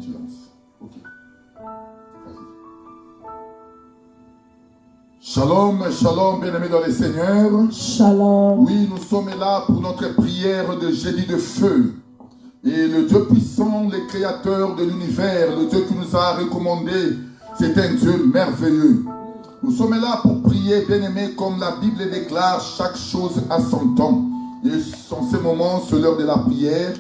tu lances. Ok. Vas-y. Shalom, shalom, bien-aimés dans les Seigneurs. Shalom. Oui, nous sommes là pour notre prière de jeudi de feu. Et le Dieu puissant, le créateur de l'univers, le Dieu qui nous a recommandé, c'est un Dieu merveilleux. Nous sommes là pour prier, bien-aimés, comme la Bible déclare, chaque chose à son temps. Et en ce moment, c'est l'heure de la prière.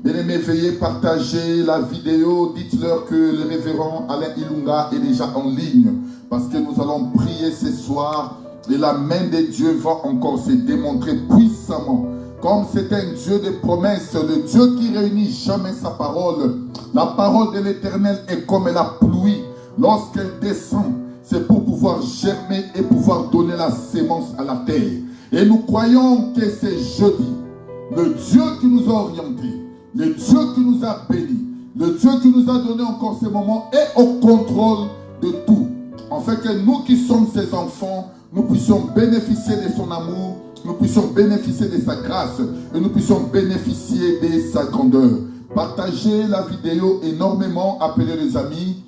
Bien-aimés, veuillez partager la vidéo. Dites-leur que le révérend Alain Ilunga est déjà en ligne. Parce que nous allons prier ce soir. Et la main de Dieu va encore se démontrer puissamment. Comme c'est un Dieu de promesses, le Dieu qui réunit jamais sa parole. La parole de l'Éternel est comme la pluie. Lorsqu'elle descend, c'est pour pouvoir germer et pouvoir donner la sémence à la terre. Et nous croyons que c'est jeudi. Le Dieu qui nous a orientés, le Dieu qui nous a bénis, le Dieu qui nous a donné encore ce moment est au contrôle de tout. En fait que nous qui sommes ses enfants, nous puissions bénéficier de son amour, nous puissions bénéficier de sa grâce et nous puissions bénéficier de sa grandeur. Partagez la vidéo énormément, appelez les amis.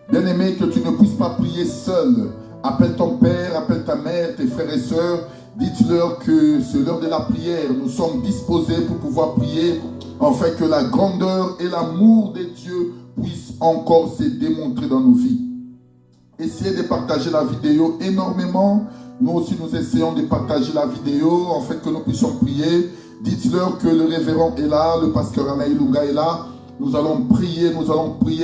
Bien-aimé, que tu ne puisses pas prier seul. Appelle ton père, appelle ta mère, tes frères et sœurs. Dites-leur que c'est l'heure de la prière. Nous sommes disposés pour pouvoir prier, afin que la grandeur et l'amour de Dieu puissent encore se démontrer dans nos vies. Essayez de partager la vidéo énormément. Nous aussi, nous essayons de partager la vidéo, afin que nous puissions prier. Dites-leur que le révérend est là, le pasteur Alain Ilunga est là. Nous allons prier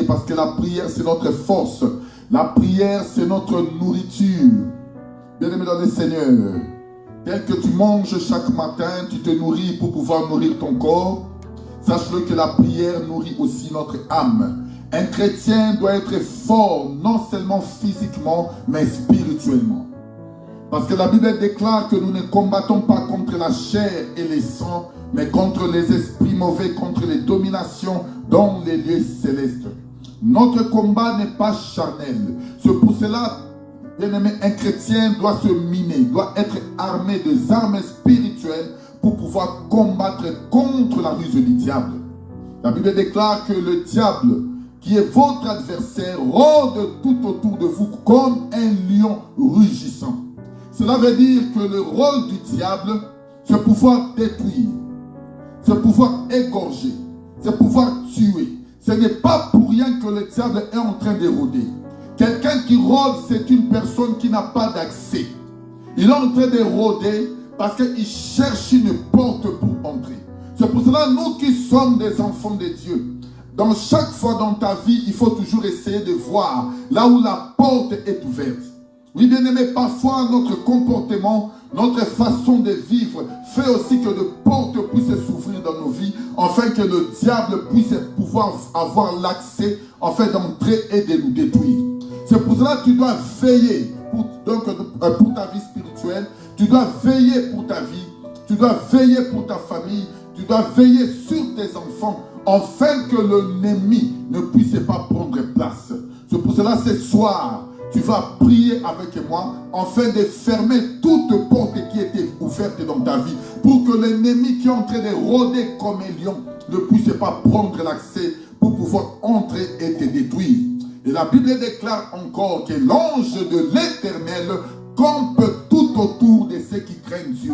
parce que la prière, c'est notre force. La prière, c'est notre nourriture. Bien-aimé dans le Seigneur, tel que tu manges chaque matin, tu te nourris pour pouvoir nourrir ton corps. Sache-le que la prière nourrit aussi notre âme. Un chrétien doit être fort, non seulement physiquement, mais spirituellement. Parce que la Bible déclare que nous ne combattons pas contre la chair et les sangs, mais contre les esprits mauvais, contre les dominations dans les lieux célestes. Notre combat n'est pas charnel. C'est pour cela, bien-aimé, un chrétien doit se miner, doit être armé des armes spirituelles pour pouvoir combattre contre la ruse du diable. La Bible déclare que le diable, qui est votre adversaire, rôde tout autour de vous comme un lion rugissant. Cela veut dire que le rôle du diable, c'est pouvoir détruire, c'est pouvoir égorger, c'est pouvoir tuer. Ce n'est pas pour rien que le diable est en train de rôder. Quelqu'un qui rôde, c'est une personne qui n'a pas d'accès. Il est en train de rôder parce qu'il cherche une porte pour entrer. C'est pour cela, nous qui sommes des enfants de Dieu, dans chaque fois dans ta vie, il faut toujours essayer de voir là où la porte est ouverte. Oui, bien aimé, parfois notre comportement, notre façon de vivre fait aussi que de portes puissent s'ouvrir dans nos vies, afin que le diable puisse pouvoir avoir l'accès, afin d'entrer et de nous détruire. C'est pour cela que tu dois veiller pour ta vie spirituelle, tu dois veiller pour ta vie, tu dois veiller pour ta famille, tu dois veiller sur tes enfants, afin que l'ennemi ne puisse pas prendre place. C'est pour cela ce soir, tu vas prier avec moi afin de fermer toute porte qui était ouverte dans ta vie pour que l'ennemi qui est en train de rôder comme un lion ne puisse pas prendre l'accès pour pouvoir entrer et te détruire. Et la Bible déclare encore que l'ange de l'Éternel campe tout autour de ceux qui craignent Dieu.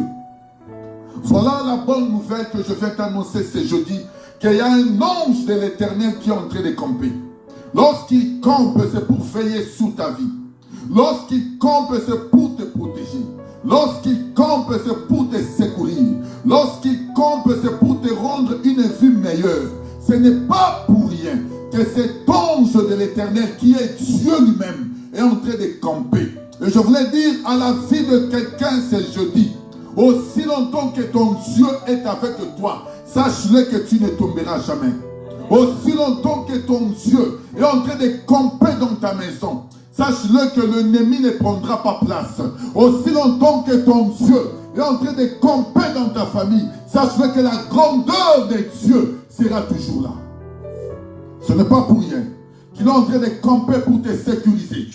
Voilà la bonne nouvelle que je vais t'annoncer ce jeudi, qu'il y a un ange de l'Éternel qui est en train de camper. Lorsqu'il campe, c'est pour veiller sur ta vie. Lorsqu'il campe, c'est pour te protéger. Lorsqu'il campe, c'est pour te secourir. Lorsqu'il campe, c'est pour te rendre une vie meilleure. Ce n'est pas pour rien que cet ange de l'Éternel, qui est Dieu lui-même, est en train de camper. Et je voulais dire à la vie de quelqu'un ce jeudi, aussi longtemps que ton Dieu est avec toi, sache-le que tu ne tomberas jamais. Aussi longtemps que ton Dieu est en train de camper dans ta maison, sache-le que l'ennemi ne prendra pas place. Aussi longtemps que ton Dieu est en train de camper dans ta famille, sache-le que la grandeur de Dieu sera toujours là. Ce n'est pas pour rien qu'il est en train de camper pour te sécuriser.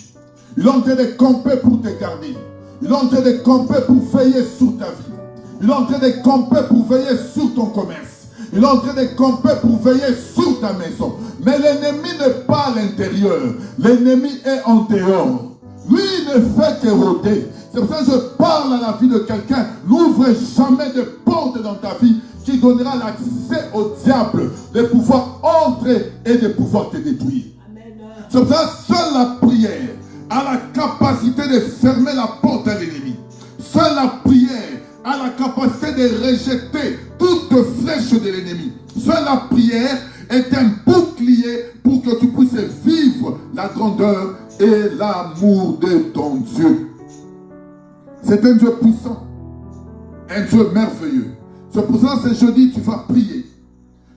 Il est en train de camper pour te garder. Il est en train de camper pour veiller sur ta vie. Il est en train de camper pour veiller sur ton commerce. Il est en train de camper pour veiller sur sur ta maison. Mais l'ennemi n'est pas à l'intérieur. L'ennemi est en dehors. Lui ne fait qu'éroder. C'est pour ça que je parle à la vie de quelqu'un. N'ouvre jamais de porte dans ta vie qui donnera l'accès au diable de pouvoir entrer et de pouvoir te détruire. C'est pour ça que seule la prière a la capacité de fermer la porte à l'ennemi. Seule la prière a la capacité de rejeter toute flèche de l'ennemi. Seule la prière est un bouclier pour que tu puisses vivre la grandeur et l'amour de ton Dieu. C'est un Dieu puissant, un Dieu merveilleux. C'est pour ça que ce jeudi, tu vas prier.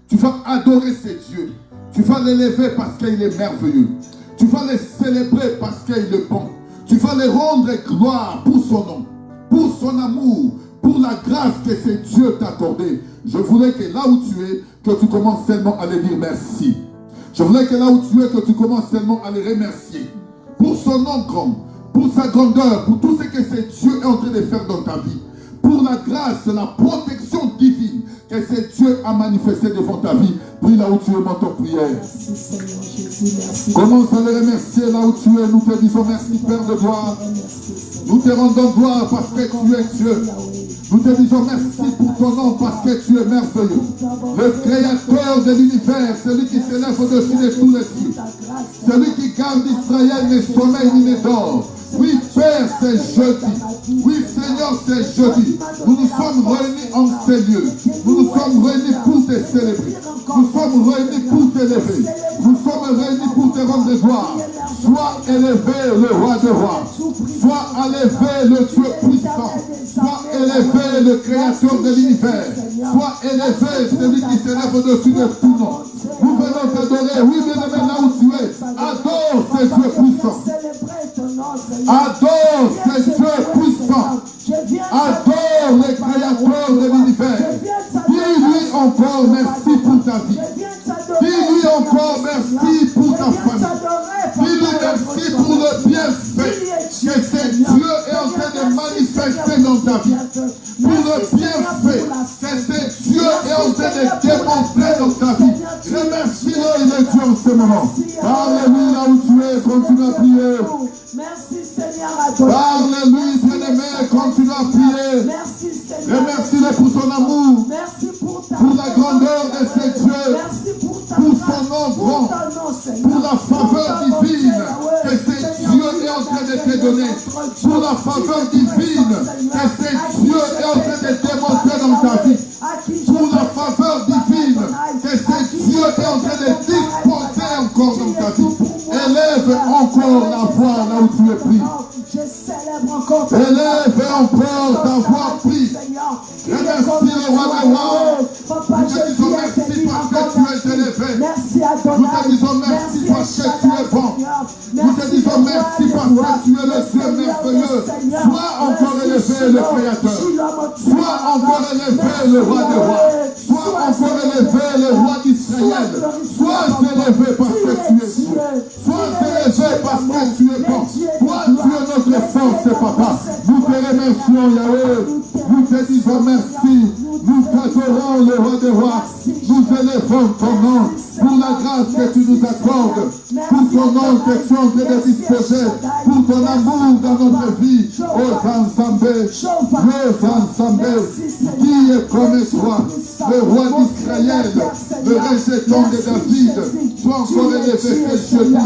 Tu vas adorer ce Dieu. Tu vas l'élever parce qu'il est merveilleux. Tu vas le célébrer parce qu'il est bon. Tu vas le rendre gloire pour son nom, pour son amour, pour la grâce que ce Dieu t'a accordée. Je voulais que là où tu es, que tu commences seulement à lui dire merci. Je voulais que là où tu es, que tu commences seulement à le remercier. Pour son nom grand, pour sa grandeur, pour tout ce que ce Dieu est en train de faire dans ta vie. Pour la grâce, la protection divine que ce Dieu a manifesté devant ta vie. Prie là où tu es, mon prière. Merci Seigneur Jésus, merci. Commence à le remercier là où tu es. Nous te disons merci Père de gloire. Nous te rendons gloire parce que tu es Dieu. Nous te disons merci pour ton nom parce que tu es merveilleux. Le créateur de l'univers, celui qui s'élève au-dessus de tous les cieux. Celui qui garde Israël ne sommeille ni ne dort. Oui, Père, c'est jeudi. Oui, Seigneur, c'est jeudi. Nous nous sommes réunis en ces lieux. Nous nous sommes réunis pour te célébrer. Nous sommes réunis pour t'élever. Nous sommes réunis pour te rendre gloire. Sois élevé, le roi de rois. Sois élevé, le Dieu puissant. Sois élevé, le créateur de l'univers. Sois élevé, celui qui s'élève au-dessus de tout nom. Nous venons t'adorer. Oui, bien-aimé, là où tu es. Adore ce Dieu puissant. Adore ce Dieu puissant. Adore le créateur de l'univers. Dis-lui encore merci pour ta vie. Dis-lui encore merci pour ta famille. Dis-lui merci pour le bienfait que ce Dieu est en train de manifester dans ta vie. Pour le bienfait que ce Dieu est en train de démontrer dans ta vie. Remercie-le, il est Dieu en ce moment. Parle-lui là où tu es, continue à prier. Merci Seigneur. Parle-lui, bien-aimé, continue à prier. Merci Seigneur. Remercie-le pour son amour. Merci pour la grandeur de ce Dieu. Merci pour son nom grand. Pour la faveur divine que ce Dieu est en train de te donner. Pour la faveur divine que ce Dieu est en train de démontrer dans ta vie. Pour la faveur divine que ce Dieu est en train de disposer encore dans ta vie. Élève encore la voix là où tu es pris. Élève encore ta voix prise. Remercie le roi des rois. Nous te disons merci parce que tu es élevé. Nous te disons merci parce que tu es bon. Nous te disons merci parce que tu es le Dieu merveilleux. Sois encore élevé le Créateur. Sois encore élevé le roi des rois. Sois encore élevé le roi d'Israël. Sois élevé parce que tu es Dieu. Sois élevé parce que tu es bon. Toi, tu es notre force, papa. Nous te remercions, Yahweh. Nous te disons merci. Nous t'adorons, le roi des rois. Nous élevons ton nom pour la grâce que tu nous accordes, pour ton nom que tu es en train de disposer, pour ton amour dans notre vie. Aux ensembles, qui est comme toi, le roi d'Israël, le rejeton de David. Sois encore élevé ce jeudi.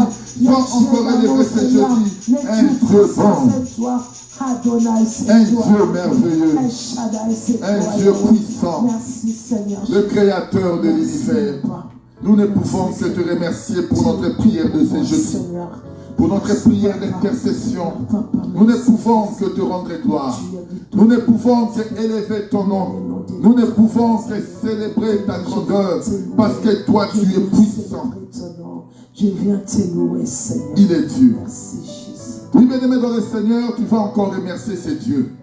Sois encore élevé ce jeudi. Un Dieu bon. Un Dieu merveilleux, un Dieu puissant, le créateur de l'univers. Nous ne pouvons que te remercier pour notre prière de ce jeudi, pour notre prière d'intercession. Nous ne pouvons que te rendre gloire. Nous ne pouvons que élever ton nom. Nous ne pouvons que célébrer ta grandeur parce que toi tu es puissant. Je viens te louer, Seigneur. Il est Dieu. Merci, Jésus. Oui, bien-aimé dans le Seigneur, tu vas encore remercier ce Dieu.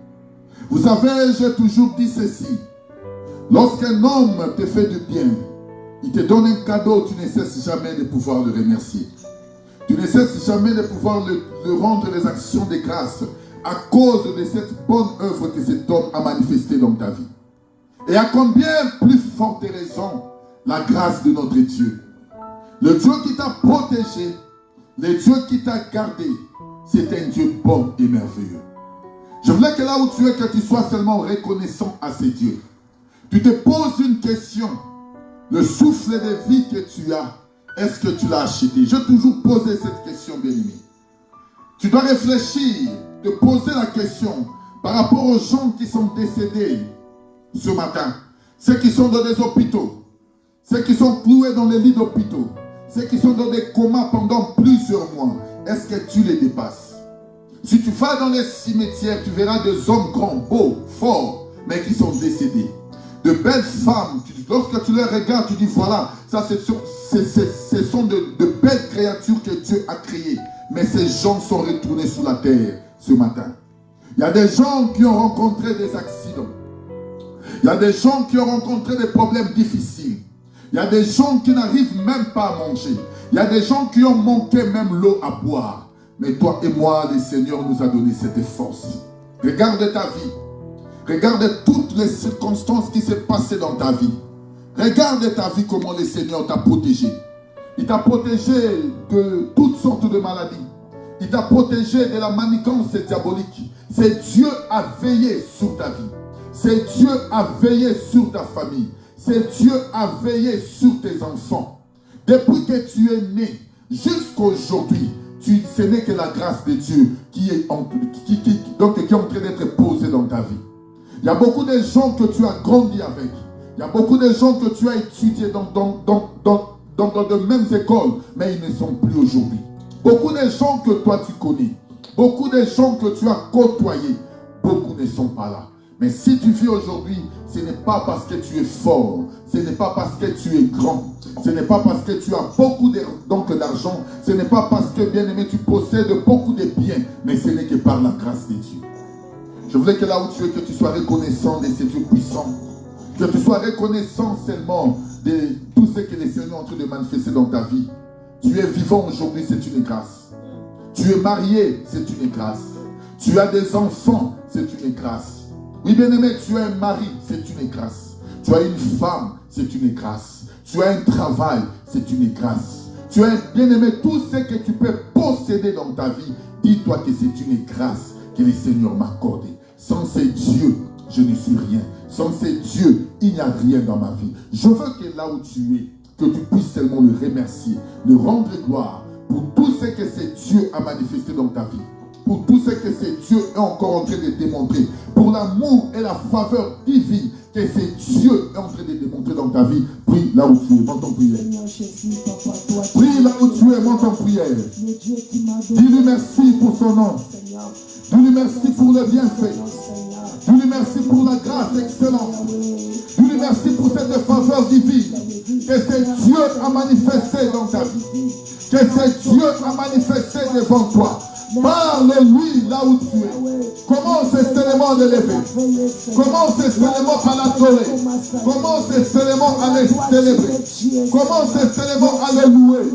Vous savez, j'ai toujours dit ceci. Lorsqu'un homme te fait du bien, il te donne un cadeau, tu ne cesses jamais de pouvoir le remercier. Tu ne cesses jamais de pouvoir le rendre les actions de grâce à cause de cette bonne œuvre que cet homme a manifestée dans ta vie. Et à combien plus forte raison la grâce de notre Dieu. Le Dieu qui t'a protégé, le Dieu qui t'a gardé, c'est un Dieu bon et merveilleux. Je voulais que là où tu es, que tu sois seulement reconnaissant à ces dieux. Tu te poses une question. Le souffle de vie que tu as, est-ce que tu l'as acheté? Je toujours posé cette question, bien-aimé. Tu dois réfléchir, te poser la question par rapport aux gens qui sont décédés ce matin. Ceux qui sont dans des hôpitaux, ceux qui sont cloués dans les lits d'hôpitaux, ceux qui sont dans des comas pendant plusieurs mois. Est-ce que tu les dépasses? Si tu vas dans les cimetières, tu verras des hommes grands, beaux, forts, mais qui sont décédés. De belles femmes, lorsque tu les regardes, tu dis voilà, ça ce sont de belles créatures que Dieu a créées. Mais ces gens sont retournés sur la terre ce matin. Il y a des gens qui ont rencontré des accidents. Il y a des gens qui ont rencontré des problèmes difficiles. Il y a des gens qui n'arrivent même pas à manger. Il y a des gens qui ont manqué même l'eau à boire. Mais toi et moi, le Seigneur nous a donné cette force. Regarde ta vie. Regarde toutes les circonstances qui s'est passées dans ta vie. Regarde ta vie, comment le Seigneur t'a protégé. Il t'a protégé de toutes sortes de maladies. Il t'a protégé de la manigance diabolique. C'est Dieu a veillé sur ta vie. C'est Dieu a veillé sur ta famille. C'est Dieu a veillé sur tes enfants. Depuis que tu es né, jusqu'aujourd'hui, ce n'est que la grâce de Dieu qui est en train d'être posée dans ta vie. Il y a beaucoup de gens que tu as grandi avec. Il y a beaucoup de gens que tu as étudiés dans de mêmes écoles, mais ils ne sont plus aujourd'hui. Beaucoup de gens que toi tu connais, beaucoup de gens que tu as côtoyés, beaucoup ne sont pas là. Mais si tu vis aujourd'hui, ce n'est pas parce que tu es fort, ce n'est pas parce que tu es grand, ce n'est pas parce que tu as beaucoup d'argent, ce n'est pas parce que, bien aimé, tu possèdes beaucoup de biens, mais ce n'est que par la grâce de Dieu. Je voulais que là où tu es, que tu sois reconnaissant de ces dieux puissants, que tu sois reconnaissant seulement de tout ce que le Seigneur est en train de manifester dans ta vie. Tu es vivant aujourd'hui, c'est une grâce. Tu es marié, c'est une grâce. Tu as des enfants, c'est une grâce. Oui, bien-aimé, tu as un mari, c'est une grâce. Tu as une femme, c'est une grâce. Tu as un travail, c'est une grâce. Tu as, bien-aimé, tout ce que tu peux posséder dans ta vie, dis-toi que c'est une grâce que le Seigneur m'a accordée. Sans ces dieux, je ne suis rien. Sans ces dieux, il n'y a rien dans ma vie. Je veux que là où tu es, que tu puisses seulement le remercier, le rendre gloire pour tout ce que ce Dieu a manifesté dans ta vie. Pour tout ce que ce Dieu est encore en train de démontrer. Pour l'amour et la faveur divine que ce Dieu est en train de démontrer dans ta vie. Prie là où tu es, monte en prière. Prie là où tu es, monte en prière. Dis-lui merci pour son nom. Dis-lui merci pour le bienfait. Dis-lui merci pour la grâce excellente. Dis-lui merci pour cette faveur divine que ce Dieu a manifesté dans ta vie. Que ce Dieu a manifesté devant toi. Parle-lui là où tu es. Commence seulement à l'élever. Commence seulement à l'adorer. Commence seulement à le célébrer. Commence seulement à le louer.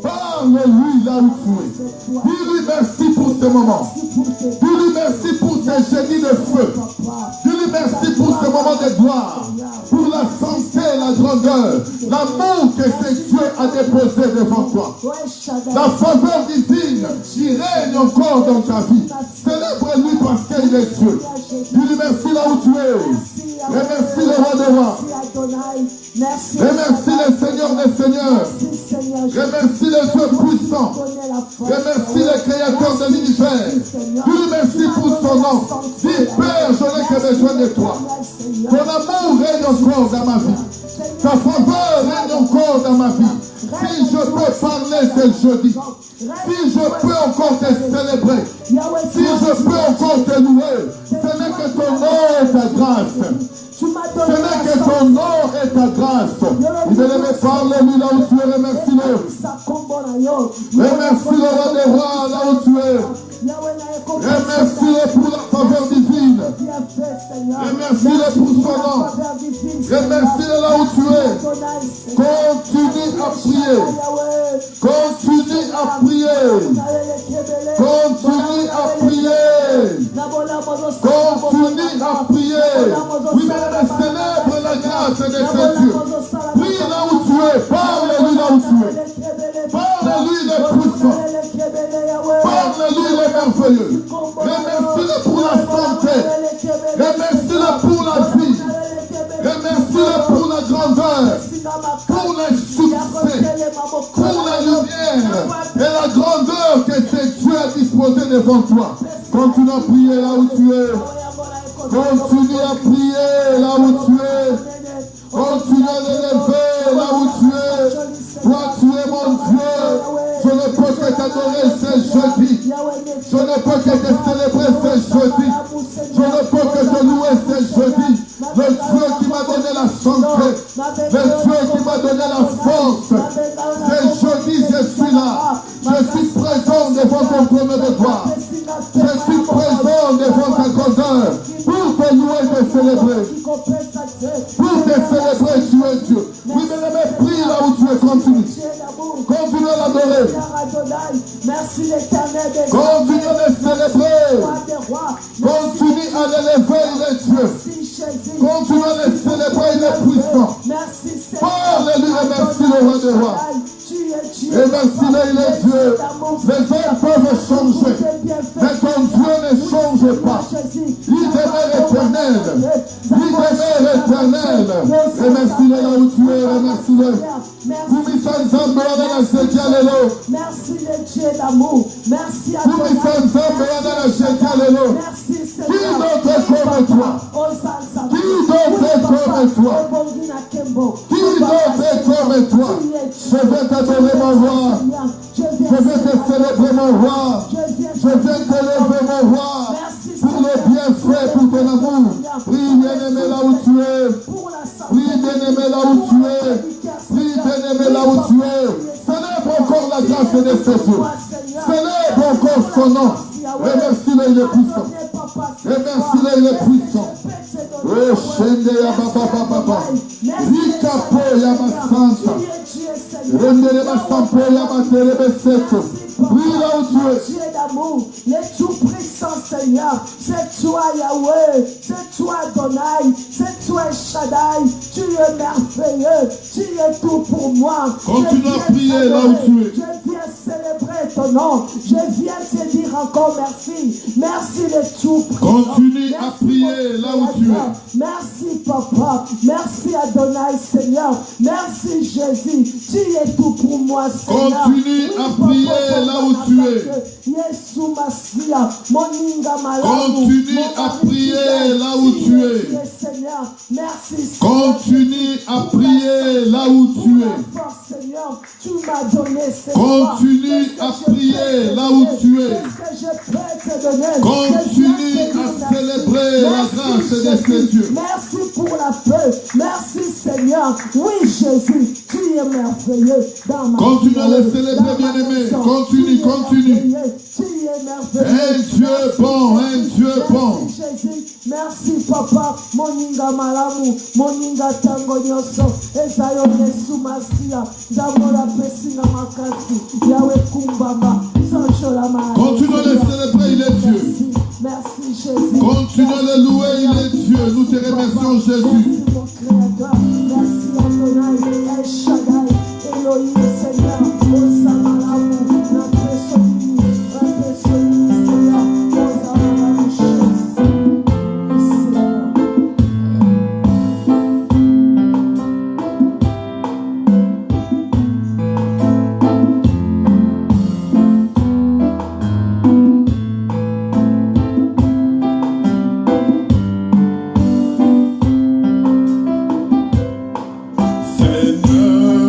Parle-lui là où tu es. Dis-lui merci pour ce moment. Dis-lui merci pour ces génies de feu. Dis-lui merci pour ce moment de gloire. Pour la santé, la grandeur, l'amour que ce Dieu a déposé devant toi. La faveur divine qui règne encore dans ta vie. Célèbre-lui parce qu'il est Dieu. Dis-lui merci là où tu es. Remercie le roi des rois. Remercie le Seigneur des seigneurs. Remercie le Dieu puissant. Remercie le créateur de l'univers. Dis-lui merci pour son nom. Dis Père, je n'ai que besoin de toi. Ton amour règne encore dans ma vie. Ta faveur règne encore dans ma vie. Si je peux parler ce jeudi, si je peux encore te célébrer, si je peux encore te louer, ce n'est que ton nom et ta grâce. Ce n'est que ton nom et ta grâce. Il veut me parler, lui, là où tu es. Remercie-le. Remercie le roi des rois, là où tu es. Remercie-le pour la faveur divine. Remercie-le pour son nom. Remercie-le là où tu es. Continue à prier. Continue à prier. Continue à prier. Continue à prier. Oui, mais célèbre la grâce de ce Dieu. Prie là où tu es. Parle-lui là où tu es. merveilleux. Remercie-le pour la santé. Remercie-le pour la vie. Remercie-le pour la grandeur, pour le succès, pour la lumière et la grandeur que c'est Dieu a disposé devant toi. Continue à prier là où tu es. Continue à prier là où tu es. Continue à l'élever là où tu es. Toi, tu es mon Dieu. Je ne peux que t'adorer ce jeudi. Je ne peux que te célébrer ce jeudi. Je ne peux que te louer ce jeudi. Le Dieu qui m'a donné la santé. Le Dieu qui m'a donné la force. Ce jeudi, je suis là. Je suis présent devant ton trône de gloire. Je suis présent devant ta grandeur. Pour te louer et te célébrer. Pour te célébrer, tu es Dieu. Oui, mais le prie là où tu es, continue. Continue à l'adorer. Merci l'Éternel des Continue à le célébrer. Continue à l'élever, il est Dieu. Continue à le célébrer, il est puissant. Alléluia, merci le roi des rois. Et merci-le, il est Dieu. Les hommes peuvent changer, mais ton Dieu ne change pas. Il demeure éternel. Il demeure éternel. Et merci-le là où tu es, remercie-le. Merci le Dieu d'amour. Merci à toi. Qui d'autre est comme toi? Qui d'autre est comme toi? Qui d'autre est comme toi? Je vais t'adorer mon roi. Je vais te célébrer mon roi. Je vais t'élever mon roi. Pour le bienfait, pour ton amour. Prie bien-aimé là où tu es. Prie bien-aimé là où tu es. Prie bien-aimé là où tu es. Célèbre encore la grâce de ses yeux. Célèbre encore son nom. Remercie-le, il est puissant. Remercie-le, il est puissant. Oh, Shende ya baba baba. Rikapo ya masanta. Rendele masampo ya materebe seto. Prie là où tu es. Dieu d'amour, le tout-puissant Seigneur, c'est toi Yahweh, c'est toi Adonai, c'est toi Shaddai, tu es merveilleux, tu es tout pour moi. Continue à prier là où tu es. Je viens célébrer ton nom, je viens te dire encore merci, merci le tout-puissant. Continue à prier là où tu es. Merci Papa, merci Adonai Seigneur, merci Jésus, tu es tout pour moi Seigneur. Continue à prier là où tu es. Continue à prier là où tu es. Continue à prier là où tu es. Continue à prier là où tu es. Continue à célébrer la grâce de ces dieux. Merci pour la paix. Merci Seigneur. Oui Jésus, tu es merveilleux dans ma vie. Continue à le célébrer bien-aimé. Continue, continue. Tu es merveilleux. Un Dieu bon, un Dieu bon. Jésus, merci Papa. Moninga malamu, moninga tango nyoso. Ezayo Yesu Masia. Zamora pesinga makasi. Yawe kumbamba. Sanchola ma. Continue à le célébrer, il est Dieu. Merci Jésus. Continue à le louer, il est Dieu. Nous te remercions Jésus. Merci mon Créateur. Merci Adonai. El Shaddai. Elohim Seigneur. Osamalamu. Seigneur.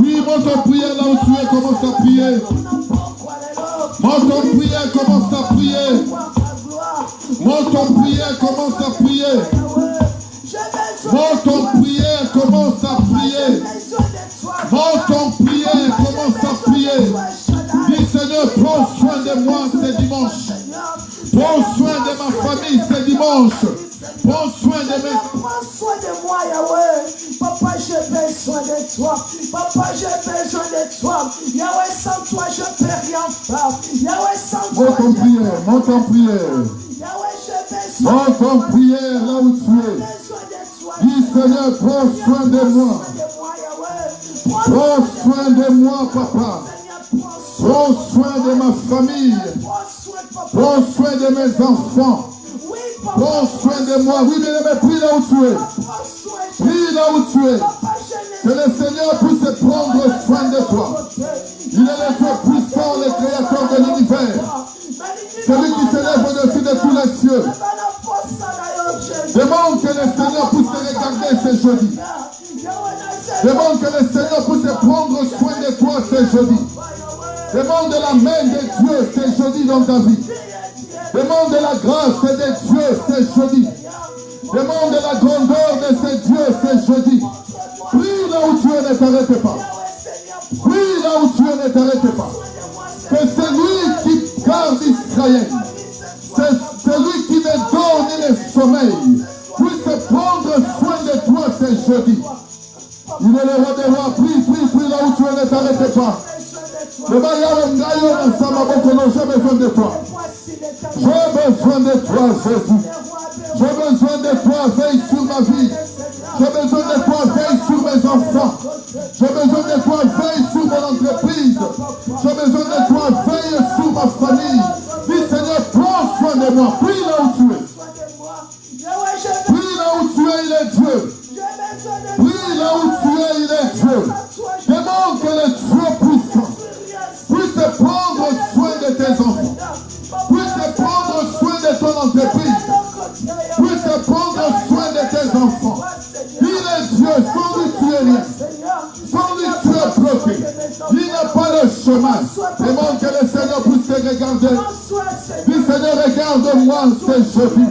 Oui, monte en prière là où tu es, commence à prier. Monte en prière, commence à prier. Monte en prière, commence à prier. Monte en prière, commence à prier. Monte en prière, commence à prier. Dis Seigneur, prends soin de moi ce dimanche. Prends soin de ma famille ce dimanche. Prends soin de mes... Prends soin de moi, Yahweh. Papa, j'ai besoin de toi. Papa, j'ai besoin de toi. Yahweh, sans toi, je ne peux rien faire. Yahweh, sans toi, monte en prière, monte en prière. Yahweh, j'ai besoin monte en prière là où tu es. Dis Seigneur, prends soin de moi. Prends soin de moi, papa. Prends soin de ma famille. Prends soin de mes enfants. Prends soin de moi. Oui, bien-aimé, prie là où tu es. Prie là où tu es. Que le Seigneur puisse prendre soin de toi. Il est le Dieu puissant, le créateur de l'univers. Celui qui s'élève au-dessus de tous les cieux. Demande que le Seigneur puisse te regarder ce jeudi. Demande que le Seigneur puisse prendre soin de toi ce jeudi. Demande la main de Dieu ce jeudi dans ta vie. Demande la grâce de Dieu ce jeudi. Demande la grandeur de ce Dieu ce jeudi. Prie là où tu es, ne t'arrête pas. Prie là où tu es, ne t'arrête pas. Que celui qui garde Israël, c'est celui qui ne dort ni le sommeil, puisse prendre soin de toi ce jeudi. Il est le roi des rois. Prie, prie, prie là où tu es, ne t'arrête pas. J'ai besoin de toi. J'ai besoin de toi, Jésus. J'ai besoin de toi, veille sur ma vie. J'ai besoin de toi, veille sur mes enfants. J'ai besoin de toi, veille sur mon entreprise. J'ai besoin de toi, veille sur ma famille. Dis Seigneur, prends soin de moi. Prie là où tu es. Prie là où tu es, il est Dieu. Prie là où tu es, il est Dieu. Demande que le Dieu puissant puisse prendre soin de tes enfants. Puisse prendre soin de ton entreprise. Puisse prendre soin de tes enfants. Il est Dieu, sans lui tu es rien. Sans lui tu es bloqué. Il n'a pas le chemin. Demande que le Seigneur puisse te regarder. Dis Seigneur, regarde-moi ce jeudi.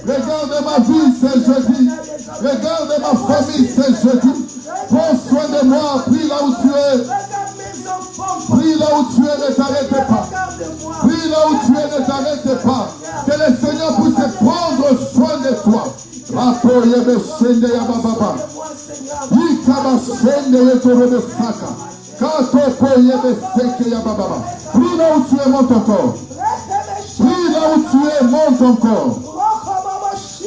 Regarde ma vie ce jeudi. Regarde ma famille ce jeudi. Prends soin de moi. Prie là où tu es. Prie là où tu es, ne t'arrête pas. Prie là où tu es, ne t'arrête pas. Que le Seigneur puisse prendre soin de toi. Prie là où tu es, monte encore. Prie là où tu es, monte encore.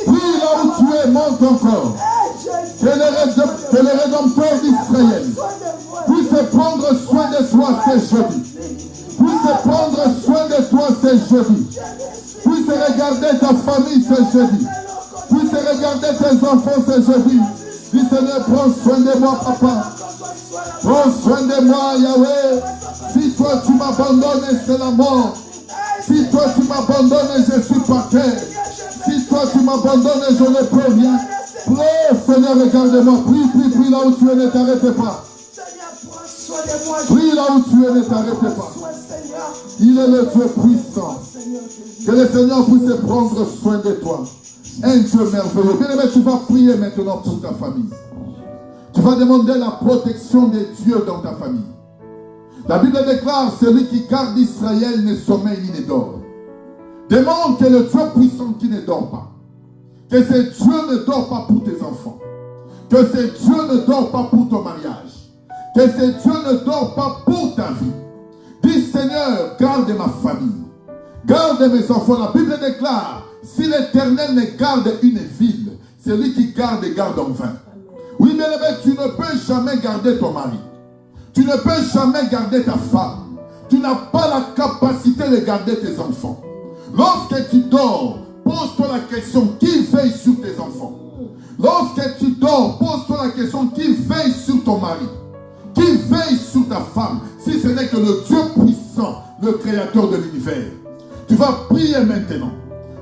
Prie là où tu es, monte encore. Que le Rédempteur d'Israël puisse prendre soin de toi ce jeudi. Puisse prendre soin de toi ce jeudi. Puisse regarder ta famille ce jeudi. Puisse regarder tes enfants ce jeudi. Dis Seigneur, prends soin de moi, papa. Prends soin de moi, Yahweh. Si toi tu m'abandonnes, c'est la mort. Si toi tu m'abandonnes, je suis par terre. Si toi tu m'abandonnes, je ne peux rien. Prie, Seigneur, regarde-moi. Prie, prie, prie là où tu es, ne t'arrête pas. Prie là où tu es, ne t'arrête pas. Il est le Dieu puissant. Que le Seigneur puisse prendre soin de toi. Un Dieu merveilleux. Bien-aimé, tu vas prier maintenant pour ta famille. Tu vas demander la protection de Dieu dans ta famille. La Bible déclare, celui qui garde Israël ne sommeille ni ne dort. Demande que le Dieu puissant qui ne dort pas. Que ce Dieu ne dort pas pour tes enfants. Que ce Dieu ne dort pas pour ton mariage. Que ce Dieu ne dort pas pour ta vie. Dis Seigneur, garde ma famille. Garde mes enfants. La Bible déclare, si l'Éternel ne garde une ville, celui qui garde en vain. Oui, mais tu ne peux jamais garder ton mari. Tu ne peux jamais garder ta femme. Tu n'as pas la capacité de garder tes enfants. Lorsque tu dors, pose-toi la question, qui veille sur tes enfants? Lorsque tu dors, pose-toi la question, qui veille sur ton mari? Qui veille sur ta femme? Si ce n'est que le Dieu puissant, le créateur de l'univers. Tu vas prier maintenant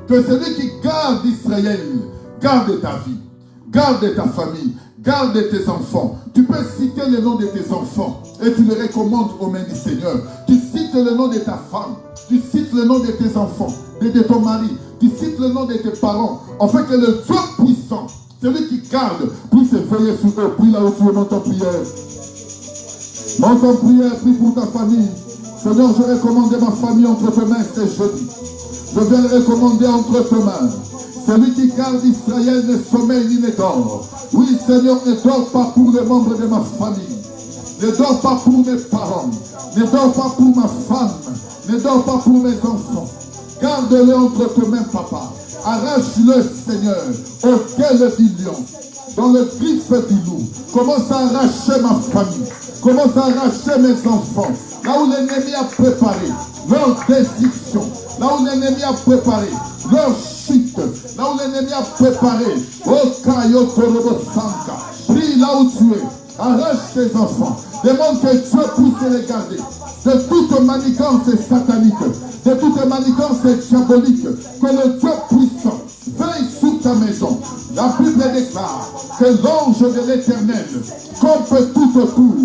que celui qui garde Israël garde ta vie, garde ta famille, garde tes enfants. Tu peux citer le nom de tes enfants et tu les recommandes aux mains du Seigneur. Tu cites le nom de ta femme, tu cites le nom de tes enfants, de ton mari, tu cites le nom de tes parents, afin que le Dieu puissant, celui qui garde, puisse veiller sur eux. Prie là où tu es, monte en prière. Monte en prière, prie pour ta famille. Seigneur, je recommande ma famille entre tes mains ce jeudi. Je viens le recommander entre tes mains. Celui qui garde Israël ne sommeille ni ne dort. Oui, Seigneur, ne dors pas pour les membres de ma famille. Ne dors pas pour mes parents. Ne dors pas pour ma femme. Ne dors pas pour mes enfants. Garde-le entre tes mains, papa. Arrache-le, Seigneur, au gueule du lion, dans le griffe du loup. Commence à arracher ma famille. Commence à arracher mes enfants. Là où l'ennemi a préparé leur destruction. Là où l'ennemi a préparé leur chute. Là où l'ennemi a préparé. Prie là où tu es. Arrache tes enfants. Demande que Dieu puisse les garder de toute manigance satanique, de toute manigance diabolique. Que le Dieu puissant veille sur ta maison. La Bible déclare que l'ange de l'Éternel campe tout autour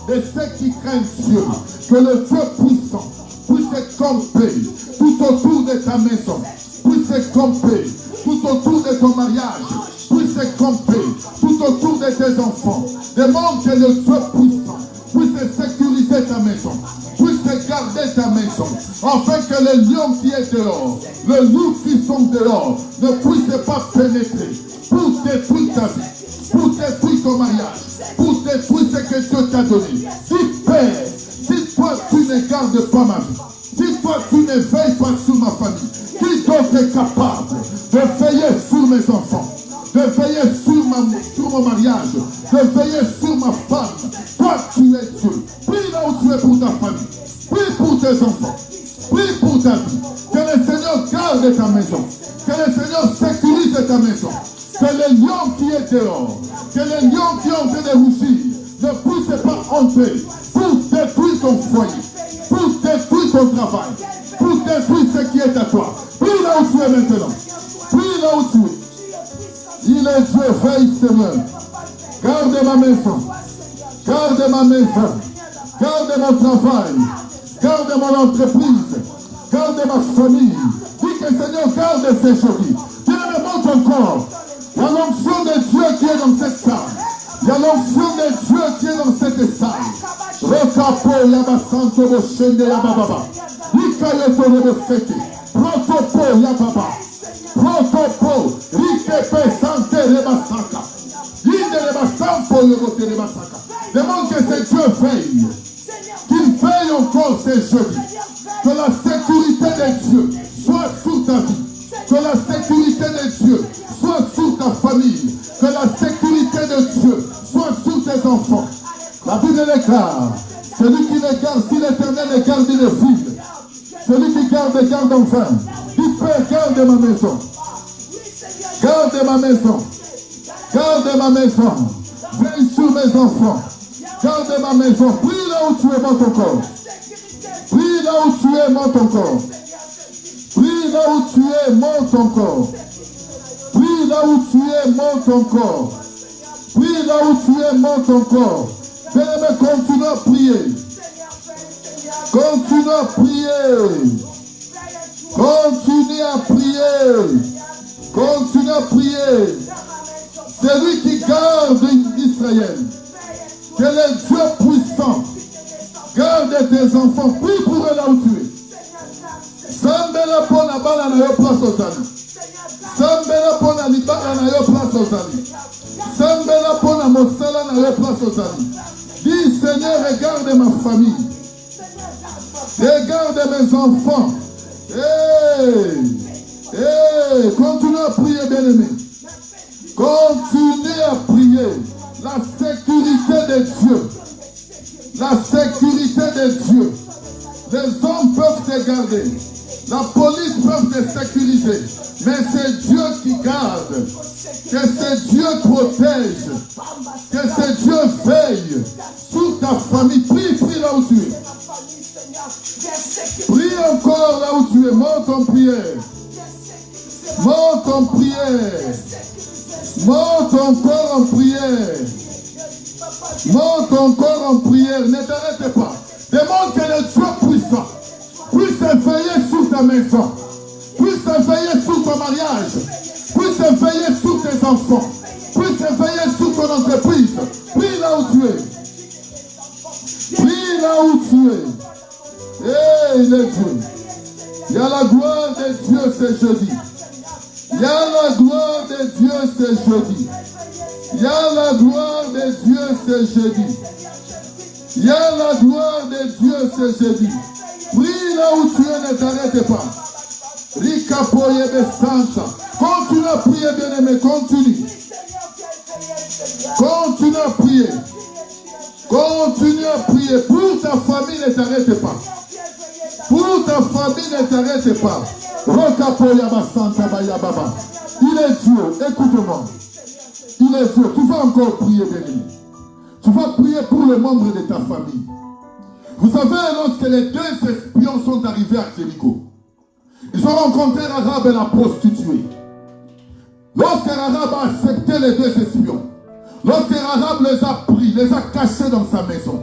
de ceux qui craignent Dieu. Que le Dieu puissant puisse camper tout autour de ta maison, puisse camper tout autour de ton mariage, puisse camper tout autour de tes enfants. Demande que le Dieu puissant puisse sécuriser ta maison, puisse garder ta maison, afin que le lion qui est dehors, le loup qui sont dehors, ne puisse pas pénétrer pour détruire ta vie, pour détruire ton mariage, pour détruire ce que Dieu t'a donné. Si Père, si toi tu ne gardes pas ma vie, si toi tu ne veilles pas sur ma famille, qui donc est capable de veiller sur mes enfants, de veiller sur mon mariage, de veiller sur ma femme? Toi tu es Dieu. Prie là où tu es pour ta famille, prie pour tes enfants, prie pour ta vie. Que le Seigneur garde ta maison, que le Seigneur sécurise ta maison. Que le lion qui est dehors, que le lion qui est en train de rougir ne puisse pas entrer pour détruire ton foyer, pour détruire ton travail, pour détruire ce qui est à toi. Prie là où tu es maintenant. Prie là où tu es. Il est Dieu, veille Seigneur. Garde ma maison. Garde ma maison. Garde mon travail. Garde mon entreprise. Garde ma famille. Dis que Seigneur garde ces choses. Dieu me montre encore. Il y a l'onction de Dieu qui est dans cette salle. Il y a l'onction de Dieu qui est dans cette salle. Rokapo yabasanto boshende yabababa. Ikayoto rebosete. Protopo yababa. Protopo. Rikepe sante rebasaka. Inde rebasampo yogote rebasaka. Demande que ce Dieu veille. Qu'il veille encore ces jeudis. Que la sécurité de Dieu soit sur ta vie. Que la sécurité de Dieu soit sur ta famille. Que la sécurité de Dieu soit sur tes enfants. La Bible déclare, celui qui les garde, si l'Éternel les garde une ville, celui qui garde, garde enfin. Dis Père, garde ma maison. Garde ma maison. Garde ma maison. Veille sur mes enfants. Garde ma maison. Prie là où tu es, monte encore. Prie là où tu es, monte encore. Prie là où tu es, monte encore. Prie là où tu es, monte encore. Prie là où tu es, monte encore. Bien-aimé, continue à prier. Continue à prier. Continue à prier. Continue à prier. C'est lui qui garde Israël. Que le Dieu puissant garde tes enfants. Prie pour eux là où tu es. Sambela pona bala na yo place aux amis. Sambela pona libala na yo place aux amis. Sambela pona mosala na yo place aux amis. Dis Seigneur, regarde ma famille. Regarde mes enfants. Continue à prier, bien-aimé. Continue à prier. La sécurité de Dieu. La sécurité de Dieu. Les hommes peuvent te garder. La police peut te sécuriser. Mais c'est Dieu qui garde. Que c'est Dieu protège. Que c'est Dieu veille sur ta famille. Prie, prie là où tu es. Prie encore là où tu es. Monte en prière. Monte en prière. Monte encore en prière. Monte encore en prière. Ne t'arrête pas. Demande que le Dieu puissant puisse veiller sur ta maison, puisse veiller sur ton mariage, puisse veiller sur tes enfants, puisse veiller sur ton entreprise. Prie là où tu es. Prie là où tu es. Et il est Dieu. Il y a la gloire de Dieu ce jeudi. Il y a la gloire de Dieu ce jeudi. Il y a la gloire de Dieu ce jeudi. Il y a la gloire de Dieu ce jeudi. Prie là où tu es, ne t'arrête pas. Rikapoye Besanta. Continue à prier, bien-aimé, continue. Continue à prier. Continue à prier. Pour ta famille, ne t'arrête pas. Pour ta famille, ne t'arrête pas. Rikapoye Besanta Bayababa. Il est Dieu, écoute-moi. Il est Dieu. Tu vas encore prier, bien-aimé. Tu vas prier pour les membres de ta famille. Vous savez, lorsque les deux espions sont arrivés à Jéricho, ils ont rencontré Rahab et la prostituée. Lorsque Rahab a accepté les deux espions, lorsque Rahab les a pris, les a cachés dans sa maison,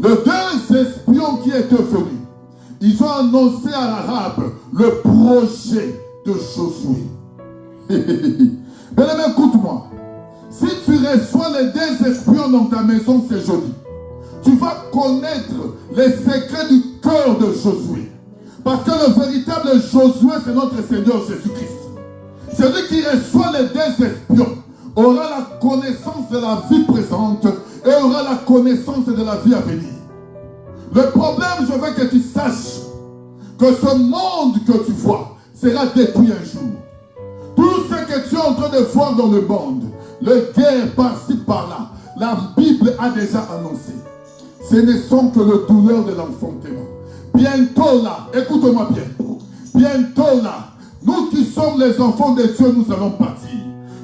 les deux espions qui étaient venus, ils ont annoncé à Rahab le projet de Josué. Bien-aimé, écoute-moi. Si tu reçois les deux espions dans ta maison, c'est joli. Tu vas connaître les secrets du cœur de Josué. Parce que le véritable Josué, c'est notre Seigneur Jésus-Christ. Celui qui reçoit les deux espions aura la connaissance de la vie présente et aura la connaissance de la vie à venir. Le problème, je veux que tu saches que ce monde que tu vois sera détruit un jour. Tout ce que tu es en train de voir dans le monde, le guerre par-ci par-là, la Bible a déjà annoncé. Ce ne sont que les douleurs de l'enfantement. Bientôt là, écoute-moi bien, bientôt là, nous qui sommes les enfants de Dieu, nous allons partir.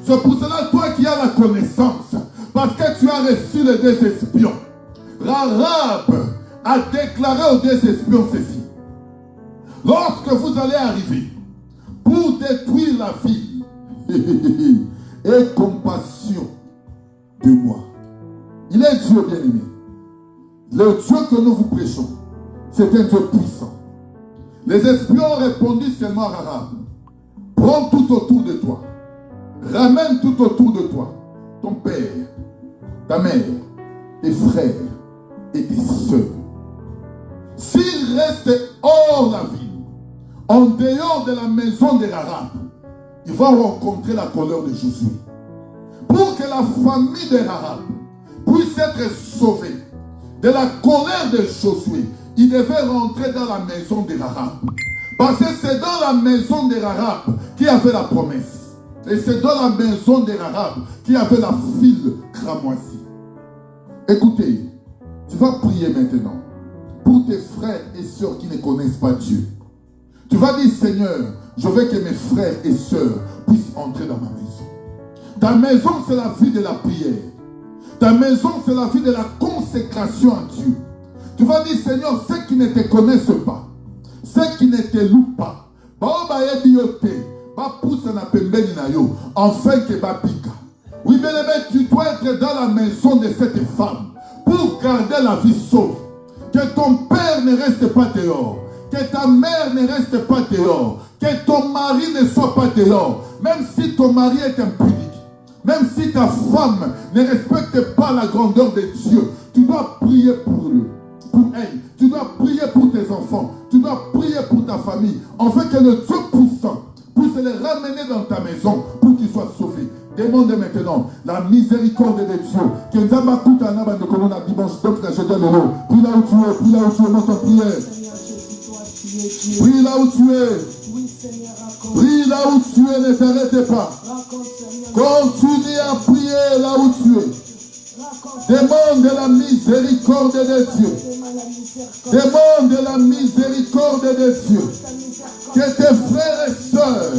C'est pour cela, toi qui as la connaissance, parce que tu as reçu les deux espions, Rahab a déclaré aux deux espions ceci. Lorsque vous allez arriver pour détruire la ville, aie compassion de moi. Il est Dieu bien-aimé. Le Dieu que nous vous prêchons, c'est un Dieu puissant. Les espions ont répondu seulement à Rahab. Prends tout autour de toi. Ramène tout autour de toi. Ton père, ta mère, tes frères et tes soeurs. S'ils restent hors la ville, en dehors de la maison de Rahab, ils vont rencontrer la colère de Josué. Pour que la famille de Rahab puisse être sauvée de la colère de Josué, il devait rentrer dans la maison de Rahab. Parce que c'est dans la maison de Rahab qu'il y avait la promesse. Et c'est dans la maison de Rahab qu'il y avait la file cramoisie. Écoutez, tu vas prier maintenant pour tes frères et sœurs qui ne connaissent pas Dieu. Tu vas dire, Seigneur, je veux que mes frères et sœurs puissent entrer dans ma maison. Ta maison, c'est la vie de la prière. Ta maison, c'est la vie de la consécration à Dieu. Tu vas dire, Seigneur, ceux qui ne te connaissent pas, ceux qui ne te louent pas, enfin que babika. Oui, bien aimé, tu dois être dans la maison de cette femme pour garder la vie sauve. Que ton père ne reste pas dehors. Que ta mère ne reste pas dehors. Que ton mari ne soit pas dehors. Même si ton mari est impudique. Même si ta femme ne respecte pas la grandeur de Dieu. Tu dois prier pour eux. Pour elle. Tu dois prier pour tes enfants. Tu dois prier pour ta famille. Afin que le Dieu puissant puisse les ramener dans ta maison pour qu'ils soient sauvés. Demande maintenant la miséricorde de Dieu. Que nous avons écouté un abat de colonne à dimanche. Donc, je donne l'eau. Prie là où tu es. Prie là où tu es. Monte en prière. Prie là où tu es. Prie là où tu es. Ne t'arrête pas. Continue à prier là où tu es. Demande la miséricorde de Dieu. Demande la miséricorde de Dieu. Que tes frères et sœurs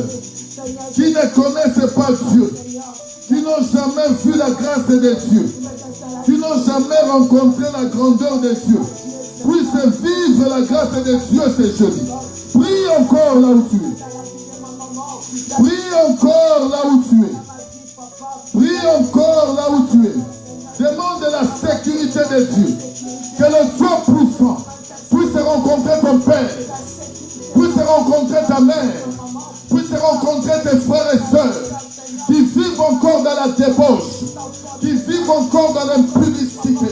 qui ne connaissent pas Dieu, qui n'ont jamais vu la grâce de Dieu, qui n'ont jamais rencontré la grandeur de Dieu, puissent vivre la grâce de Dieu ce jeudi. Prie encore là où tu es. Prie encore là où tu es. tu es. Demande la sécurité de Dieu. Que le Dieu puissant puisse rencontrer ton père, puisse rencontrer ta mère, puisse rencontrer tes frères et sœurs qui vivent encore dans la débauche, qui vivent encore dans l'impudicité,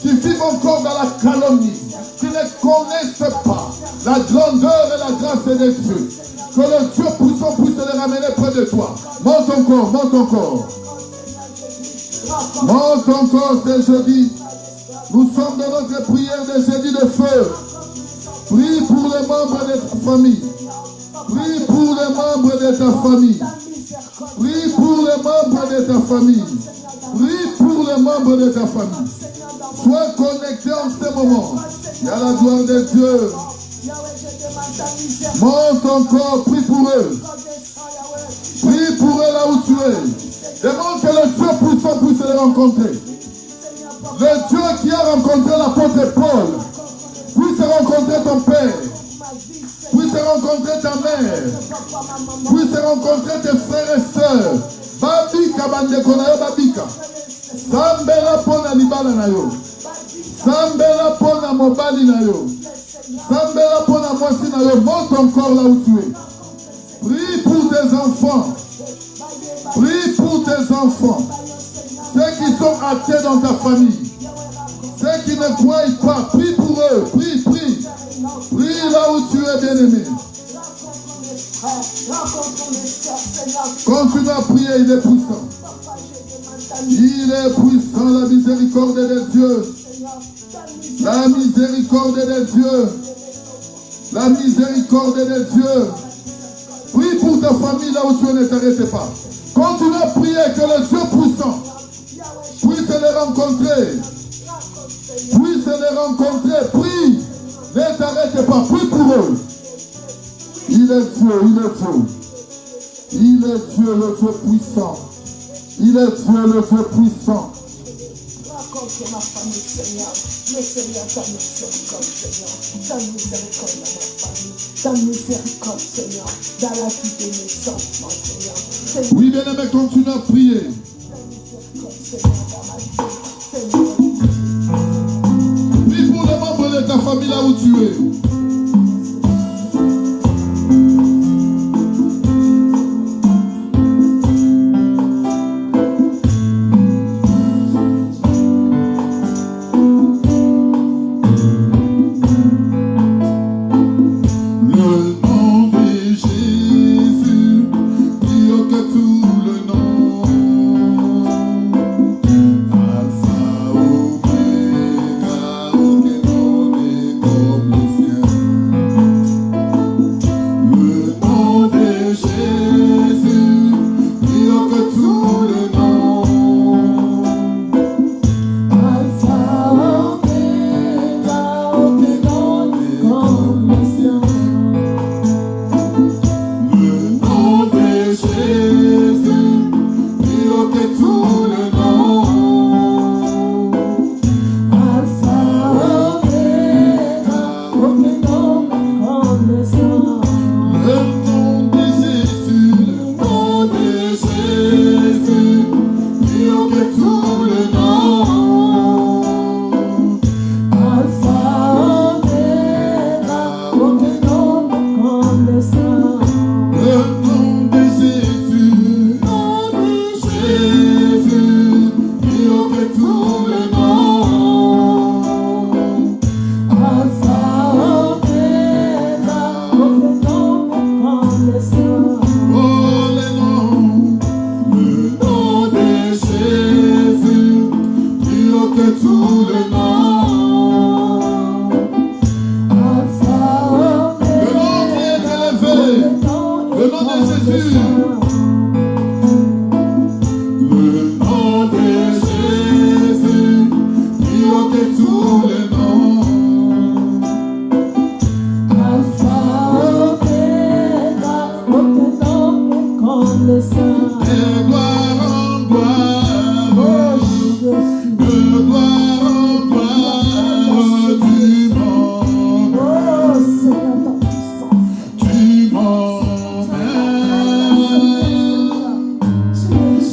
qui vivent encore dans la calomnie, qui ne connaissent pas la grandeur et la grâce de Dieu. Que le Dieu puissant puisse les ramener près de toi. Monte encore, monte encore. Monte encore ce jeudi. Nous sommes dans notre prière de jeudi de feu. Prie pour les membres de ta famille. Prie pour les membres de ta famille. Prie pour les membres de ta famille. Prie pour les membres de ta famille. Sois connecté en ce moment. Il y a la gloire de Dieu. Monte encore, prie pour eux. Prie pour eux là où tu es. Demande que le Dieu puissant puisse les rencontrer. Le Dieu qui a rencontré l'apôtre Paul puisse rencontrer ton père, puisse rencontrer ta mère, puisse rencontrer tes frères et sœurs. Babika bandeko na yo babika. Sambela pona libala na yo. Sambela pona mobali na yo. Sambela pona mwasi na yo. Monte encore là où tu es. Prie pour tes enfants. Prie pour tes enfants. Ceux qui sont athées dans ta famille. Ceux qui ne croient pas. Prie pour eux. Prie, prie. Prie là où tu es, bien-aimé. Continue à prier, il est puissant. Il est puissant, la miséricorde de Dieu. La miséricorde de Dieu. La miséricorde de Dieu. Prie pour ta famille là où tu ne t'arrêtes pas. Continue à prier que le Dieu puissant puisse les rencontrer. Puisse les rencontrer. Prie. Ne t'arrête pas. Prie pour eux. Il est Dieu, il est Dieu. Il est Dieu, le Dieu puissant. Il est Dieu, le Dieu puissant. Raconte ma famille, Seigneur. Mais Seigneur, ta miséricorde, Seigneur. Ta miséricorde dans ma famille. Ta miséricorde, Seigneur. Dans la vie de mes enfants, Seigneur. Oui, bien-aimé, continue à prier. Ta miséricorde, Seigneur, dans ma vie. Seigneur. Prie pour les membres de ta famille là où tu es.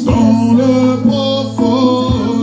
Dans le profond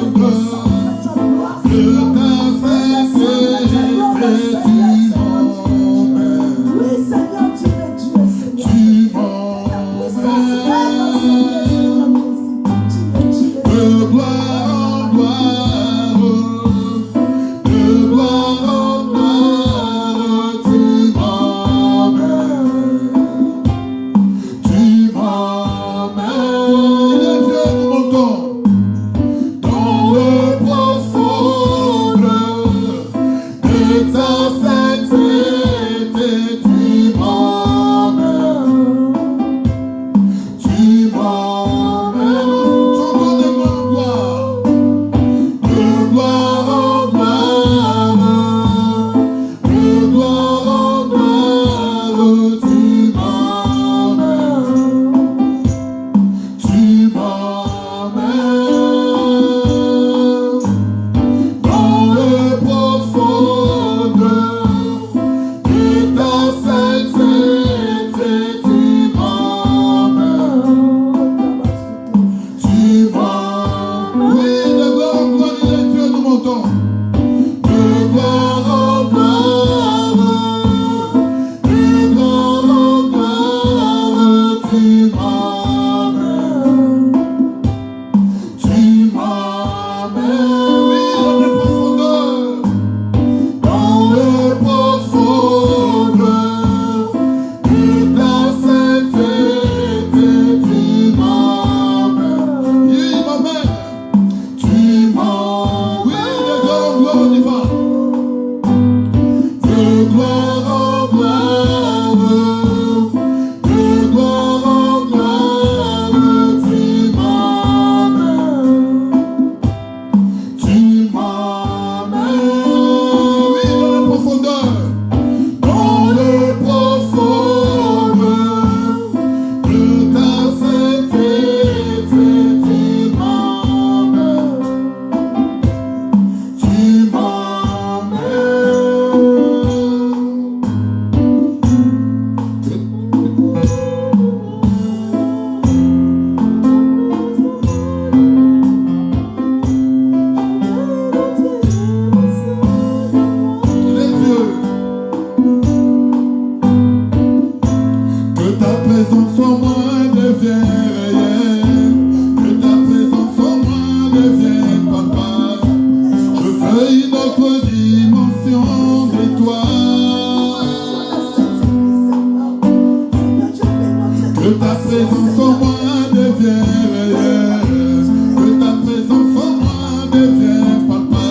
devienne réel. Que ta présence en moi devienne papa.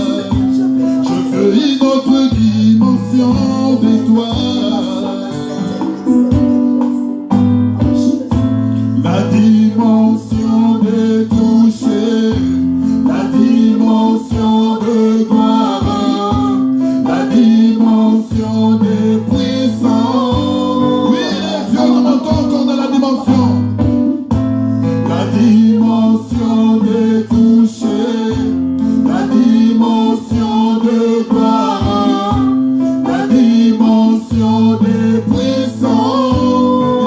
Je veux une autre dimension de toi. La dimension de toucher, la dimension de gloire, la dimension de puissance. Oui, les vieux, on entend encore dans la dimension. La dimension de toucher, la dimension de gloire, la dimension de puissance.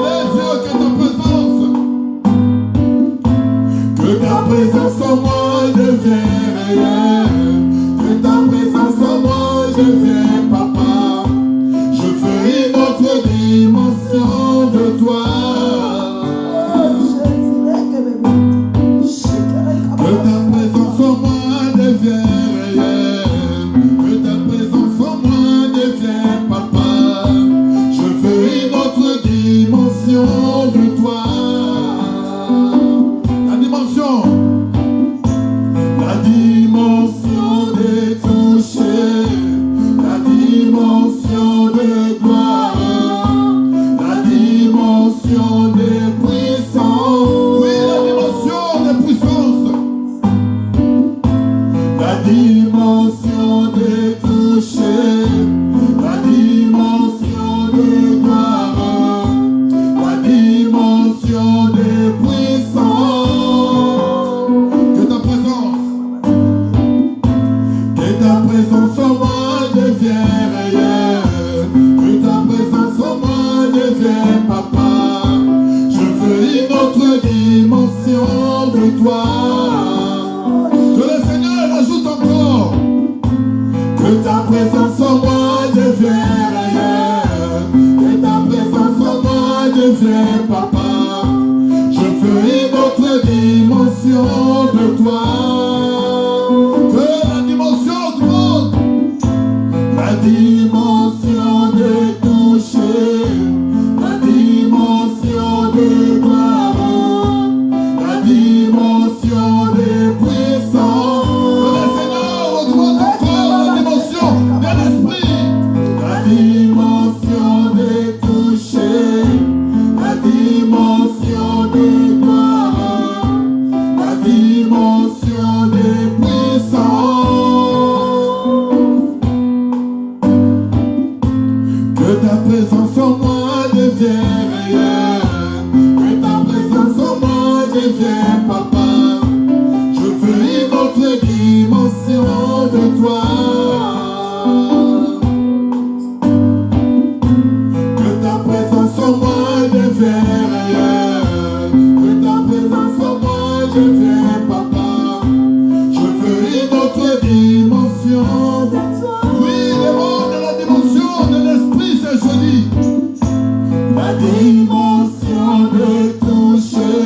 Les vieux, que ta présence en moi devienne réelle. Que ta présence en moi devienne papa. Je veux une autre dimension de toi. Que ta présence en moi devienne réelle. Que ta présence en moi devienne papa. Je veux une autre dimension de toi. La dimension de toucher, la dimension de gloire, la dimension de puissance. Oui, la dimension de puissance. La dimension de toucher, la dimension de gloire, la dimension de puissance. Que ta présence en moi devienne réelle. Que ta présence en moi devienne papa. Je veux une autre dimension de toi. Que le Seigneur ajoute encore. Que ta présence en moi devienne réelle. Que ta présence en moi devienne papa. Je veux une autre dimension de toi. Que la dimension augmente. La dimension de toucher, la dimension de gloire, la dimension de puissance. Que le Seigneur augmente encore la dimension de l'esprit. La dimension de toucher, la dimension de gloire, la dimension de puissance. Que ta présence en moi devienne réelle. Que ta présence en moi devienne papa. Je veux une autre dimension de toi. Que ta présence en moi devienne réelle. Que ta présence en moi devienne papa. Je veux une autre dimension de toi. Oui, le monde de la dimension de l'esprit, c'est joli. La dimension de toucher,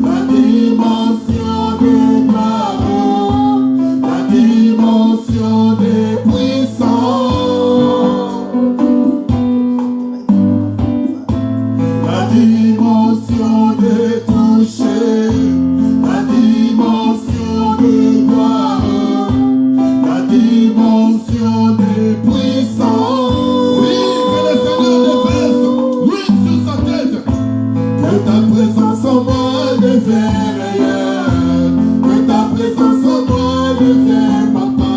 la dimension de gloire, la dimension de puissance, la dimension de toucher, la dimension de gloire, la dimension de puissance. Oui, que le Seigneur déverse l'huile sur sa tête. Que ta présence en moi devienne réelle. Que ta présence en moi devienne papa.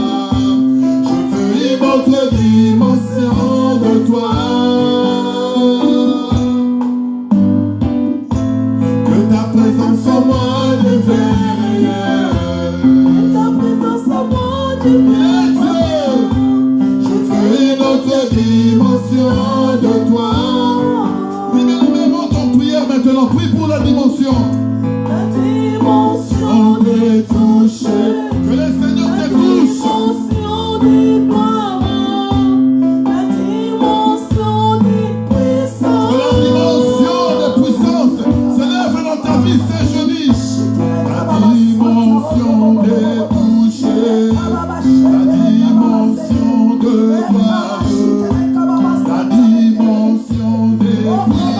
Je veux une autre dimension de toi. Que ta présence en moi devienne réelle. Que ta présence en moi devienne papa. Je veux une autre dimension de toi. Oui, mais nous mettons en prière maintenant. Prie pour la dimension. La dimension de toucher. Que le Seigneur te touche. La dimension de gloire. La dimension de puissance. Que la dimension de puissance s'élève dans ta vie, c'est joli. La dimension de toucher. La dimension de gloire. La dimension de puissance.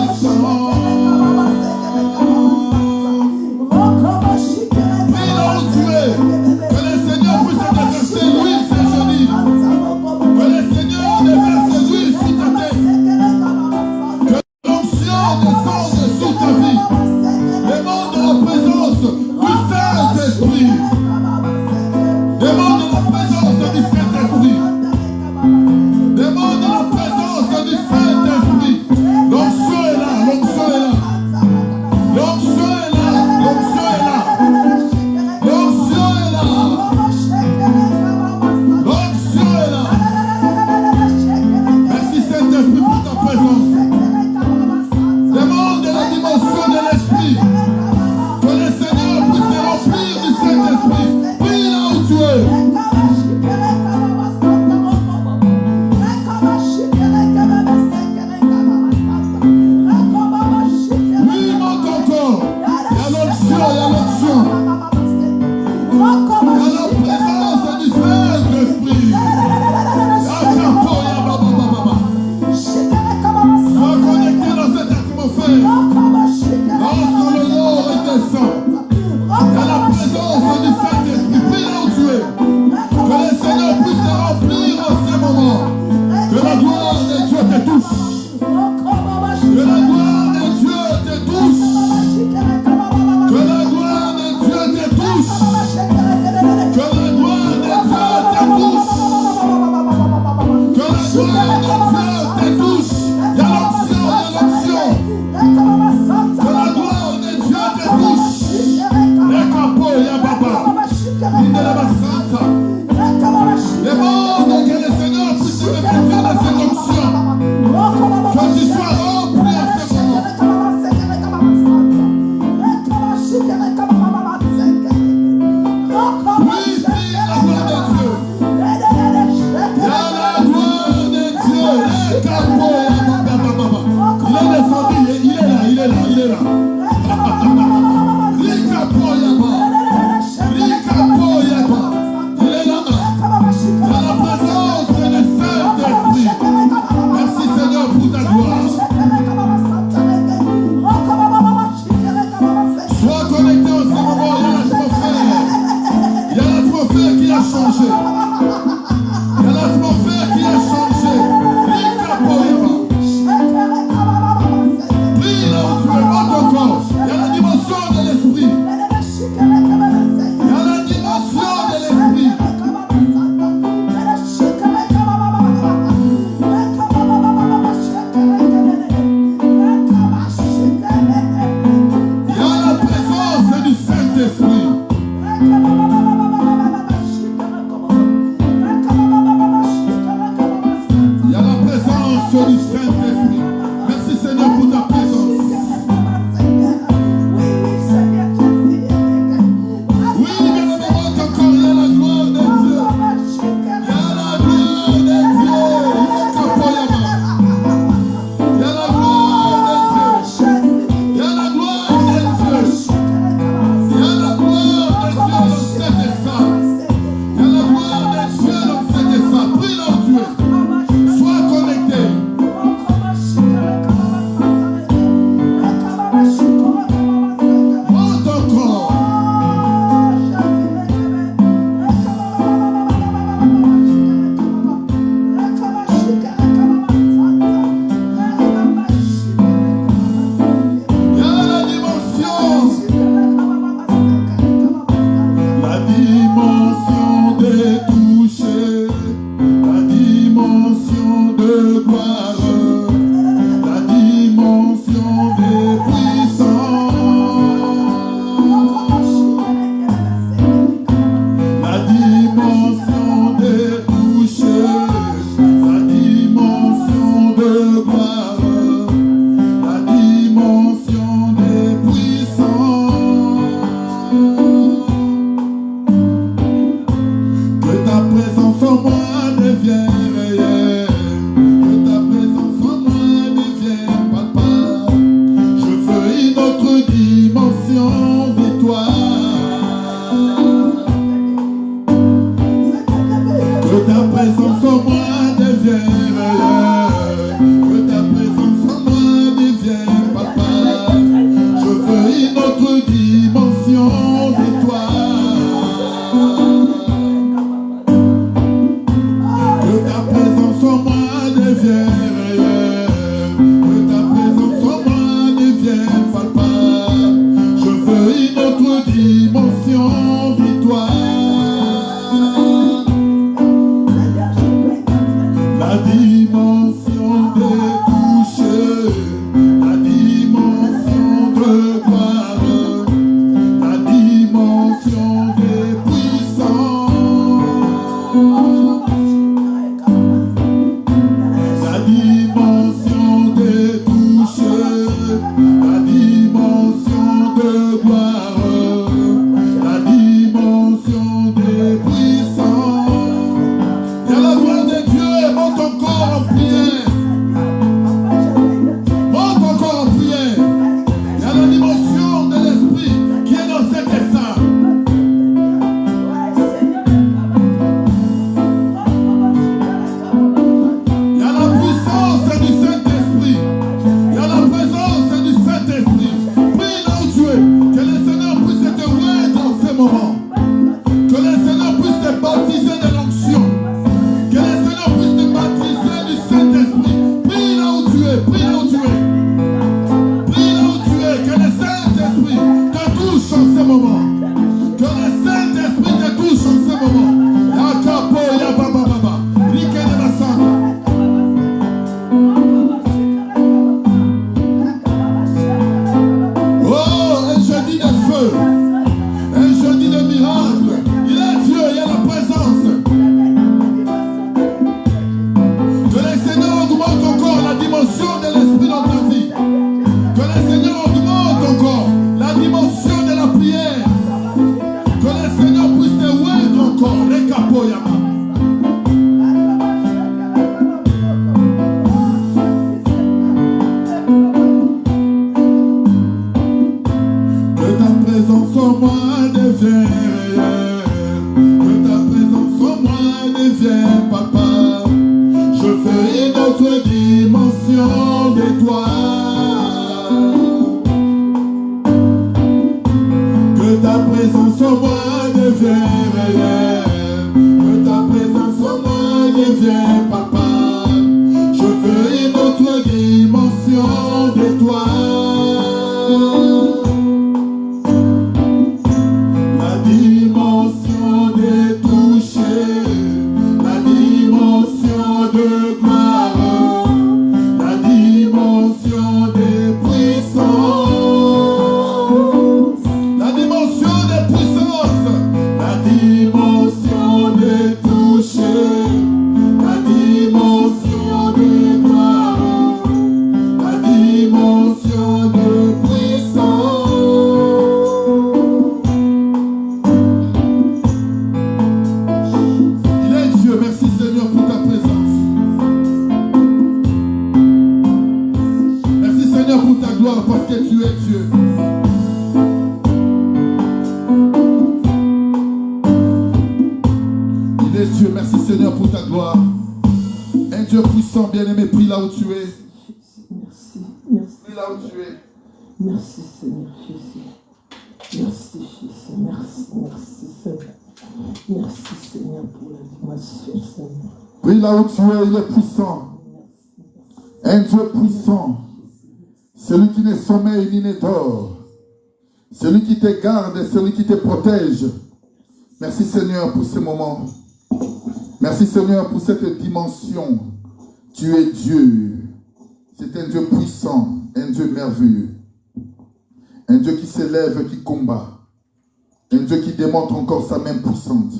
de toi. Que ta présence en moi devienne réelle. Que ta présence en moi devienne palpable. Je veux une autre dimension de toi. La dimension de toucher, la dimension de gloire, la dimension de puissance, la dimension de toucher, la dimension de gloire, la dimension de puissance. Il y a la gloire de Dieu, monte encore en prière. Monte encore en prière. Il y a la dimension de l'esprit qui est dans cet instant. Il y a la puissance du Saint-Esprit. Il y a la présence du Saint-Esprit. Prie là où tu es. Que le Seigneur puisse te ouvrir dans ces moments. Que le Seigneur puisse te baptiser de l'onction. Que le Seigneur puisse te baptiser du Saint-Esprit. Prie là où tu es. Prie là où tu es. Prie là où tu es. Que le Saint-Esprit te touche en ce moment. Que le Saint-Esprit te touche en ce moment. Yakapo, yabababa. Rike de la Santa. Oh, un jeudi de feu. Un jeudi de miracle. Il est Dieu, il y a la présence. Que le Seigneur augmente encore la dimension de l'esprit dans ta vie. Que le Seigneur augmente encore la dimension de la prière. Que le Seigneur puisse te ouvrir encore. Les capoyama. Que ta présence en moi devienne réelle. Que ta présence en moi devienne papa. Je veux une autre dimension de toi. Que ta présence en moi devienne réelle. Que ta présence en moi devienne papa. Je veux une autre dimension de toi. La dimension de toucher, la dimension de gloire, la dimension de puissance, la dimension de puissance, la dimension de toucher, la dimension de gloire, la dimension de puissance. Il est Dieu, merci Seigneur pour ta présence. Merci Seigneur pour ta gloire parce que tu es Dieu. Il est Dieu, merci Seigneur pour ta gloire. Un Dieu puissant, bien-aimé, prie là où tu es. Merci, merci. Prie là où tu es. Merci Seigneur Jésus. Merci Jésus. Merci, merci Seigneur. Merci Seigneur pour la dimension Seigneur. Prie là où tu es, il est puissant. Un Dieu puissant. Celui qui ne sommeille ni ne dort. Celui qui te garde et celui qui te protège. Merci Seigneur pour ce moment. Merci Seigneur pour cette dimension. Tu es Dieu. C'est un Dieu puissant, un Dieu merveilleux. Un Dieu qui s'élève, qui combat. Un Dieu qui démontre encore sa main puissante.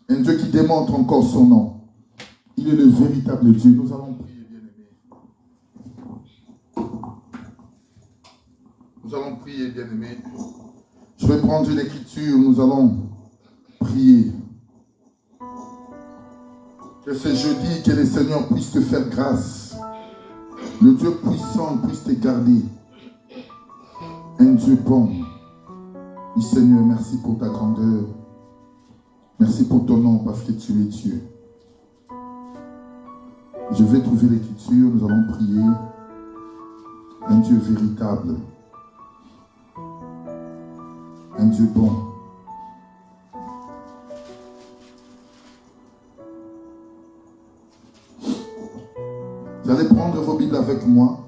Un Dieu qui démontre encore son nom. Il est le véritable Dieu. Nous allons prier, bien-aimés. Nous allons prier, bien-aimés. Je vais prendre l'écriture. Nous allons prier. Que ce jeudi, que le Seigneur puisse te faire grâce. Le Dieu puissant puisse te garder. Un Dieu bon. Oui, Seigneur, merci pour ta grandeur. Merci pour ton nom parce que tu es Dieu. Je vais trouver l'écriture, nous allons prier. Un Dieu véritable. un Dieu bon. Vous allez prendre vos Bibles avec moi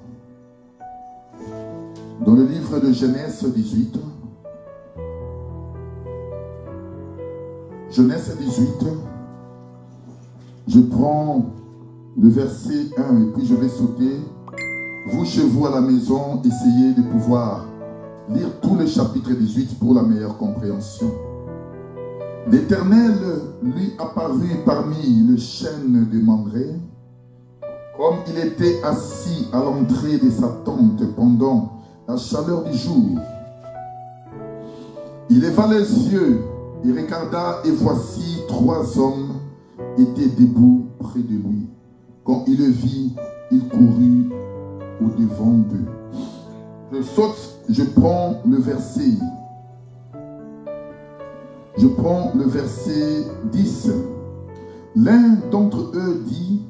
dans le livre de Genèse 18. Genèse 18. Je prends le verset 1 et puis je vais sauter. Vous, chez vous à la maison, essayez de pouvoir lire tout le chapitre 18 pour la meilleure compréhension. L'Éternel lui apparut parmi les chênes de Mamré, comme il était assis à l'entrée de sa tente pendant la chaleur du jour. Il leva les yeux et regarda, et voici 3 hommes étaient debout près de lui. Quand il le vit, il courut au-devant d'eux. Je saute, je prends le verset. Je prends le verset 10. L'un d'entre eux dit: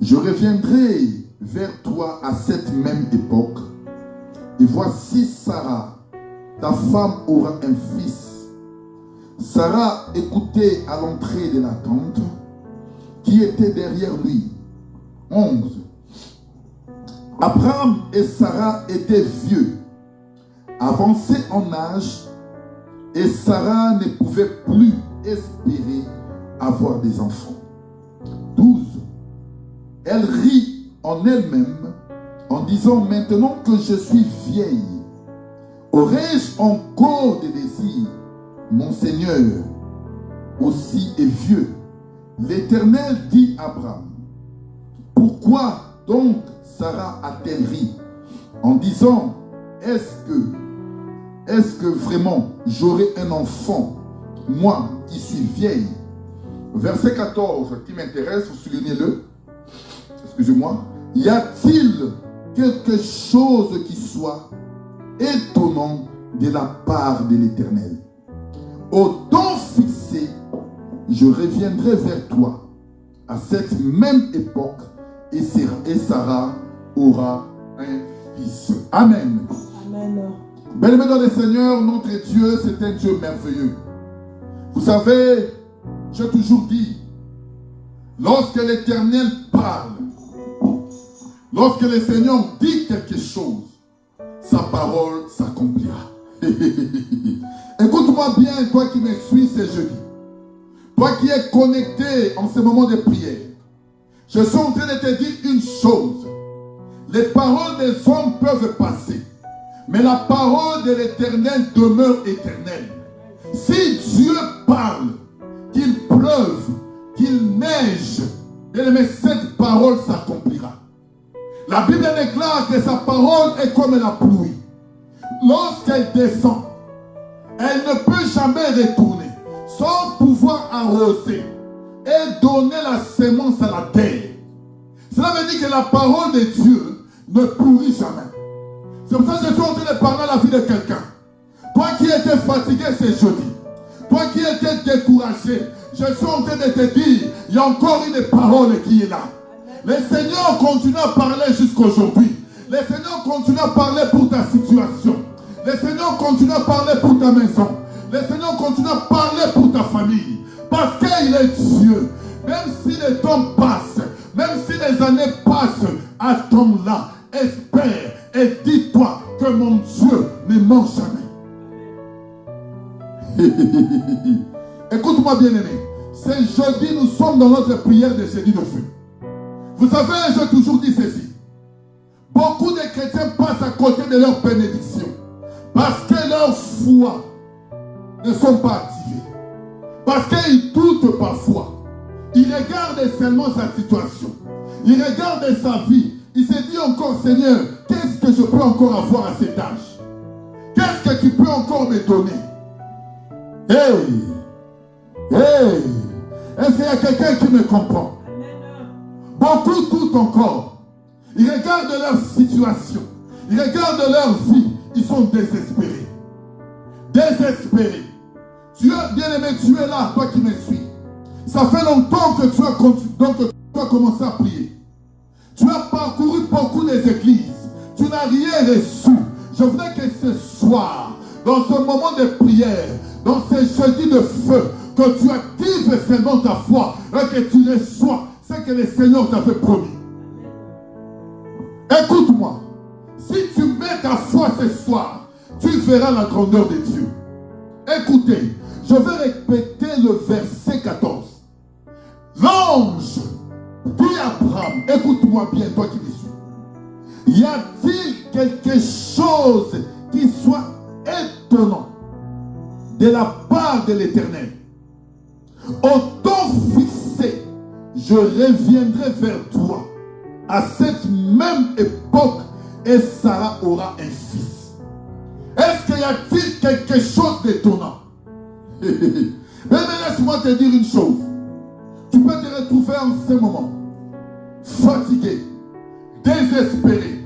je reviendrai vers toi à cette même époque, et voici Sarah, ta femme aura un fils. Sarah écoutait à l'entrée de la tente qui était derrière lui. 11. Abraham et Sarah étaient vieux, avancés en âge, et Sarah ne pouvait plus espérer avoir des enfants. 12. Elle rit en elle-même en disant: maintenant que je suis vieille, aurais-je encore des désirs? Mon Seigneur aussi est vieux. L'Éternel dit à Abraham: pourquoi donc Sarah a-t-elle ri en disant: est-ce que vraiment j'aurai un enfant, moi qui suis vieille? Verset 14 qui m'intéresse, vous soulignez-le. Excusez-moi. Y a-t-il quelque chose qui soit étonnant de la part de l'Éternel? Au temps fixé, je reviendrai vers toi à cette même époque, et Sarah aura un fils. Amen. Amen. Bien-aimés dans le Seigneur, notre Dieu, c'est un Dieu merveilleux. Vous savez, j'ai toujours dit, lorsque l'Éternel parle, lorsque le Seigneur dit quelque chose, sa parole s'accomplira. Écoute-moi bien, toi qui me suis ce jeudi. Toi qui es connecté en ce moment de prière. Je suis en train de te dire une chose. Les paroles des hommes peuvent passer, mais la parole de l'Éternel demeure éternelle. Si Dieu parle, qu'il pleuve, qu'il neige, bien-aimé, cette parole s'accomplira. La Bible déclare que sa parole est comme la pluie. Lorsqu'elle descend, elle ne peut jamais retourner sans pouvoir arroser et donner la sémence à la terre. Cela veut dire que la parole de Dieu ne pourrit jamais. C'est pour ça que je suis en train de parler à la vie de quelqu'un. Toi qui étais fatigué ce jeudi, toi qui étais découragé, je suis en train de te dire, il y a encore une parole qui est là. Le Seigneur continue à parler jusqu'aujourd'hui. Le Seigneur continue à parler pour ta situation. Le Seigneur continue à parler pour ta maison. Le Seigneur continue à parler pour ta famille. Parce qu'il est Dieu. Même si le temps passe, même si les années passent, attends-là, espère et dis-toi que mon Dieu ne ment jamais. Écoute-moi bien aimé. Ce jeudi, nous sommes dans notre prière de jeudi de feu. Vous savez, j'ai toujours dit ceci. Beaucoup de chrétiens passent à côté de leur bénédiction. Parce que leur foi ne sont pas activées. Parce qu'ils doutent parfois. Ils regardent seulement sa situation. Ils regardent sa vie. Il se dit encore, Seigneur, qu'est-ce que je peux encore avoir à cet âge? Qu'est-ce que tu peux encore me donner? Hey! Est-ce qu'il y a quelqu'un qui me comprend? Beaucoup doutent encore. Ils regardent leur situation. Ils regardent leur vie. Ils sont désespérés. Désespérés. Tu es bien-aimé, tu es là, toi qui me suis. Ça fait longtemps que tu as commencé à prier. Tu as parcouru beaucoup des églises. Tu n'as rien reçu. Je voudrais que ce soir, dans ce moment de prière, dans ces jeudis de feu, que tu actives seulement ta foi et que tu reçois ce que le Seigneur t'avait promis. Écoute-moi, si tu mets ta foi ce soir, tu verras la grandeur de Dieu. Écoutez, je vais répéter le verset 14. L'ange dit à Abraham, écoute-moi bien, toi qui me suis. Y a-t-il quelque chose qui soit étonnant de la part de l'Éternel? Au temps fixé, je reviendrai vers toi à cette même époque et Sarah aura un fils. Est-ce qu'il y a-t-il quelque chose d'étonnant? Mais laisse-moi te dire une chose. Tu peux te retrouver en ce moment fatigué, désespéré.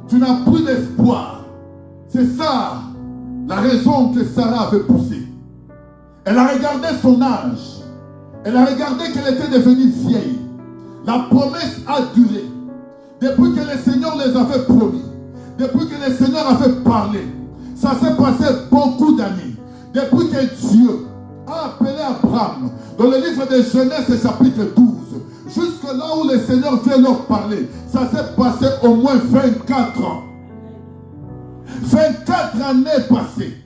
Tu n'as plus d'espoir. C'est ça la raison que Sarah avait poussé. Elle a regardé son âge. Elle a regardé qu'elle était devenue vieille. La promesse a duré. Depuis que le Seigneur les avait promis. Depuis que le Seigneur avait parlé. Ça s'est passé beaucoup d'années. Depuis que Dieu a appelé Abraham dans le livre de Genèse chapitre 12. Jusque là où le Seigneur vient leur parler. Ça s'est passé au moins 24 ans. 24 années passées.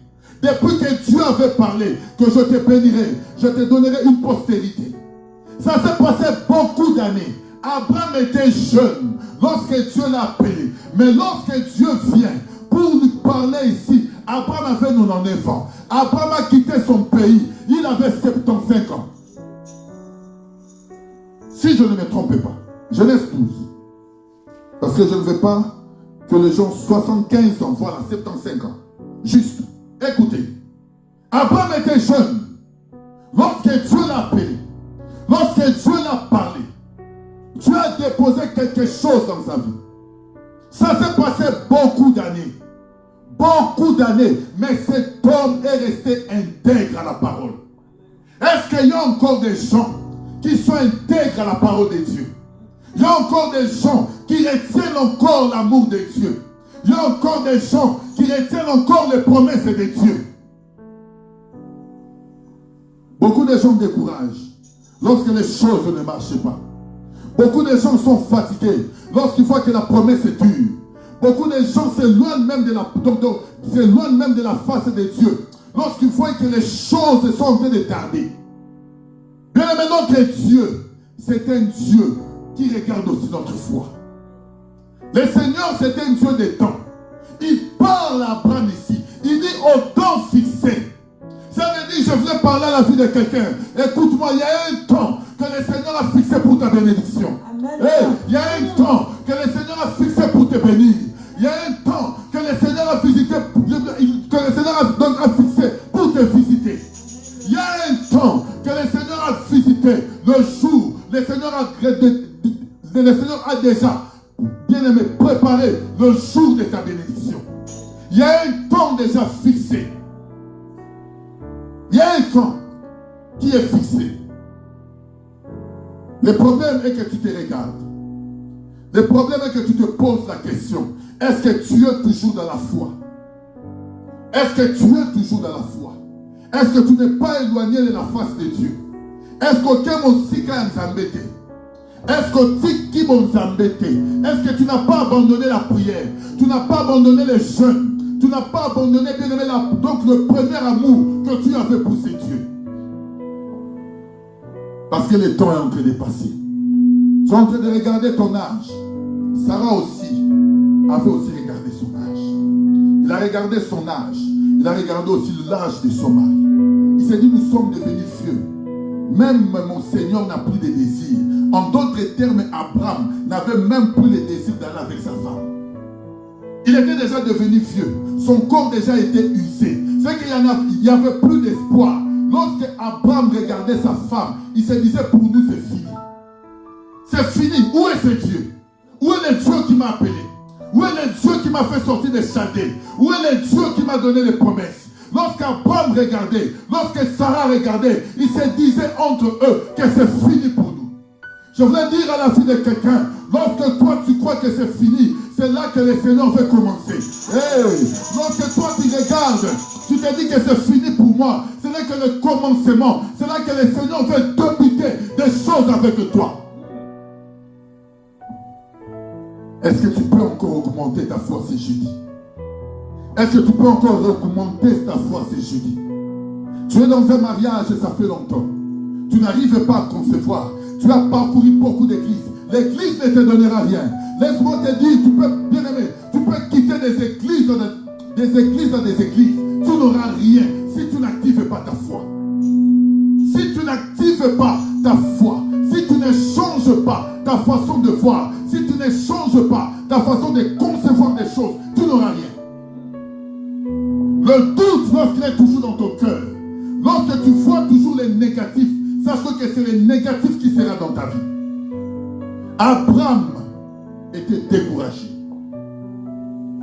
Depuis que Dieu avait parlé, que je te bénirai, je te donnerai une postérité. Ça s'est passé beaucoup d'années. Abraham était jeune lorsque Dieu l'a appelé. Mais lorsque Dieu vient pour lui parler ici, Abraham avait 99 ans. Abraham a quitté son pays. Il avait 75 ans. Si je ne me trompe pas, Genèse 12. Parce que je ne veux pas que les gens 75 ans, voilà, 75 ans. Juste. Écoutez, Abraham était jeune lorsque Dieu l'a appelé, lorsque Dieu l'a parlé. Dieu a déposé quelque chose dans sa vie. Ça s'est passé beaucoup d'années, mais cet homme est resté intègre à la parole. Est-ce qu'il y a encore des gens qui sont intègres à la parole de Dieu? Il y a encore des gens qui retiennent encore l'amour de Dieu. Il y a encore des gens qui retiennent encore les promesses de Dieu. Beaucoup de gens découragent lorsque les choses ne marchent pas. Beaucoup de gens sont fatigués lorsqu'ils voient que la promesse est dure. Beaucoup de gens s'éloignent même de la face de Dieu lorsqu'ils voient que les choses sont en train de tarder. Bien maintenant que Dieu, c'est un Dieu qui regarde aussi notre foi. Le Seigneur, c'est un Dieu des temps. Il parle à Abraham ici. Il dit au temps fixé. Ça veut dire, je voulais parler à la vie de quelqu'un. Écoute-moi, il y a un temps que le Seigneur a fixé pour ta bénédiction. Hey, il y a un temps que le Seigneur a fixé pour te bénir. Il y a un temps que le Seigneur a visité, que le Seigneur a fixé pour te visiter. Il y a un temps que le Seigneur a visité. Le jour, le Seigneur a déjà, bien aimé, préparé le jour de ta bénédiction. Il y a un temps déjà fixé. Il y a un temps qui est fixé. Le problème est que tu te regardes. Le problème est que tu te poses la question. Est-ce que tu es toujours dans la foi? Est-ce que tu es toujours dans la foi? Est-ce que tu n'es pas éloigné de la face de Dieu? Est-ce que tu es aussi embêté? Est-ce que tu n'as pas abandonné la prière? Tu n'as pas abandonné les jeûnes? Tu n'as pas abandonné bien aimé donc le premier amour que tu avais pour ces dieux? Parce que le temps est en train de passer. Tu es en train de regarder ton âge. Sarah aussi avait aussi regardé son âge. Il a regardé son âge. Il a regardé aussi l'âge de son mari. Il s'est dit, nous sommes devenus vieux. Même mon Seigneur n'a plus de désir. En d'autres termes, Abraham n'avait même plus le désir d'aller avec sa femme. Il était déjà devenu vieux. Son corps déjà était usé. C'est qu'il n'y avait plus d'espoir. Lorsque Abraham regardait sa femme, il se disait, pour nous c'est fini. C'est fini. Où est ce Dieu? Où est le Dieu qui m'a appelé? Où est le Dieu qui m'a fait sortir des Chaldées? Où est le Dieu qui m'a donné les promesses? Lorsqu'Abraham regardait, lorsque Sarah regardait, il se disait entre eux que c'est fini pour nous. Je voulais dire à la vie de quelqu'un, lorsque toi tu crois que c'est fini, c'est là que le Seigneur veut commencer. Hey, lorsque toi tu regardes, tu te dis que c'est fini pour moi, ce n'est que le commencement. C'est là que le Seigneur veut débuter des choses avec toi. Est-ce que tu peux encore augmenter ta foi ce jeudi? Est-ce que tu peux encore augmenter ta foi ce jeudi? Tu es dans un mariage et ça fait longtemps. Tu n'arrives pas à concevoir. Tu as parcouru beaucoup d'églises. L'église ne te donnera rien. Laisse-moi te dire, tu peux, bien aimé, tu peux quitter des églises à des églises. Tu n'auras rien si tu n'actives pas ta foi. Si tu n'actives pas ta foi, si tu ne changes pas ta façon de voir, si tu ne changes pas ta façon de concevoir des choses, tu n'auras rien. Le doute, lorsqu'il est toujours dans ton cœur, lorsque tu vois toujours les négatifs, sache que c'est les négatifs qui sera dans ta vie. Abraham était découragé.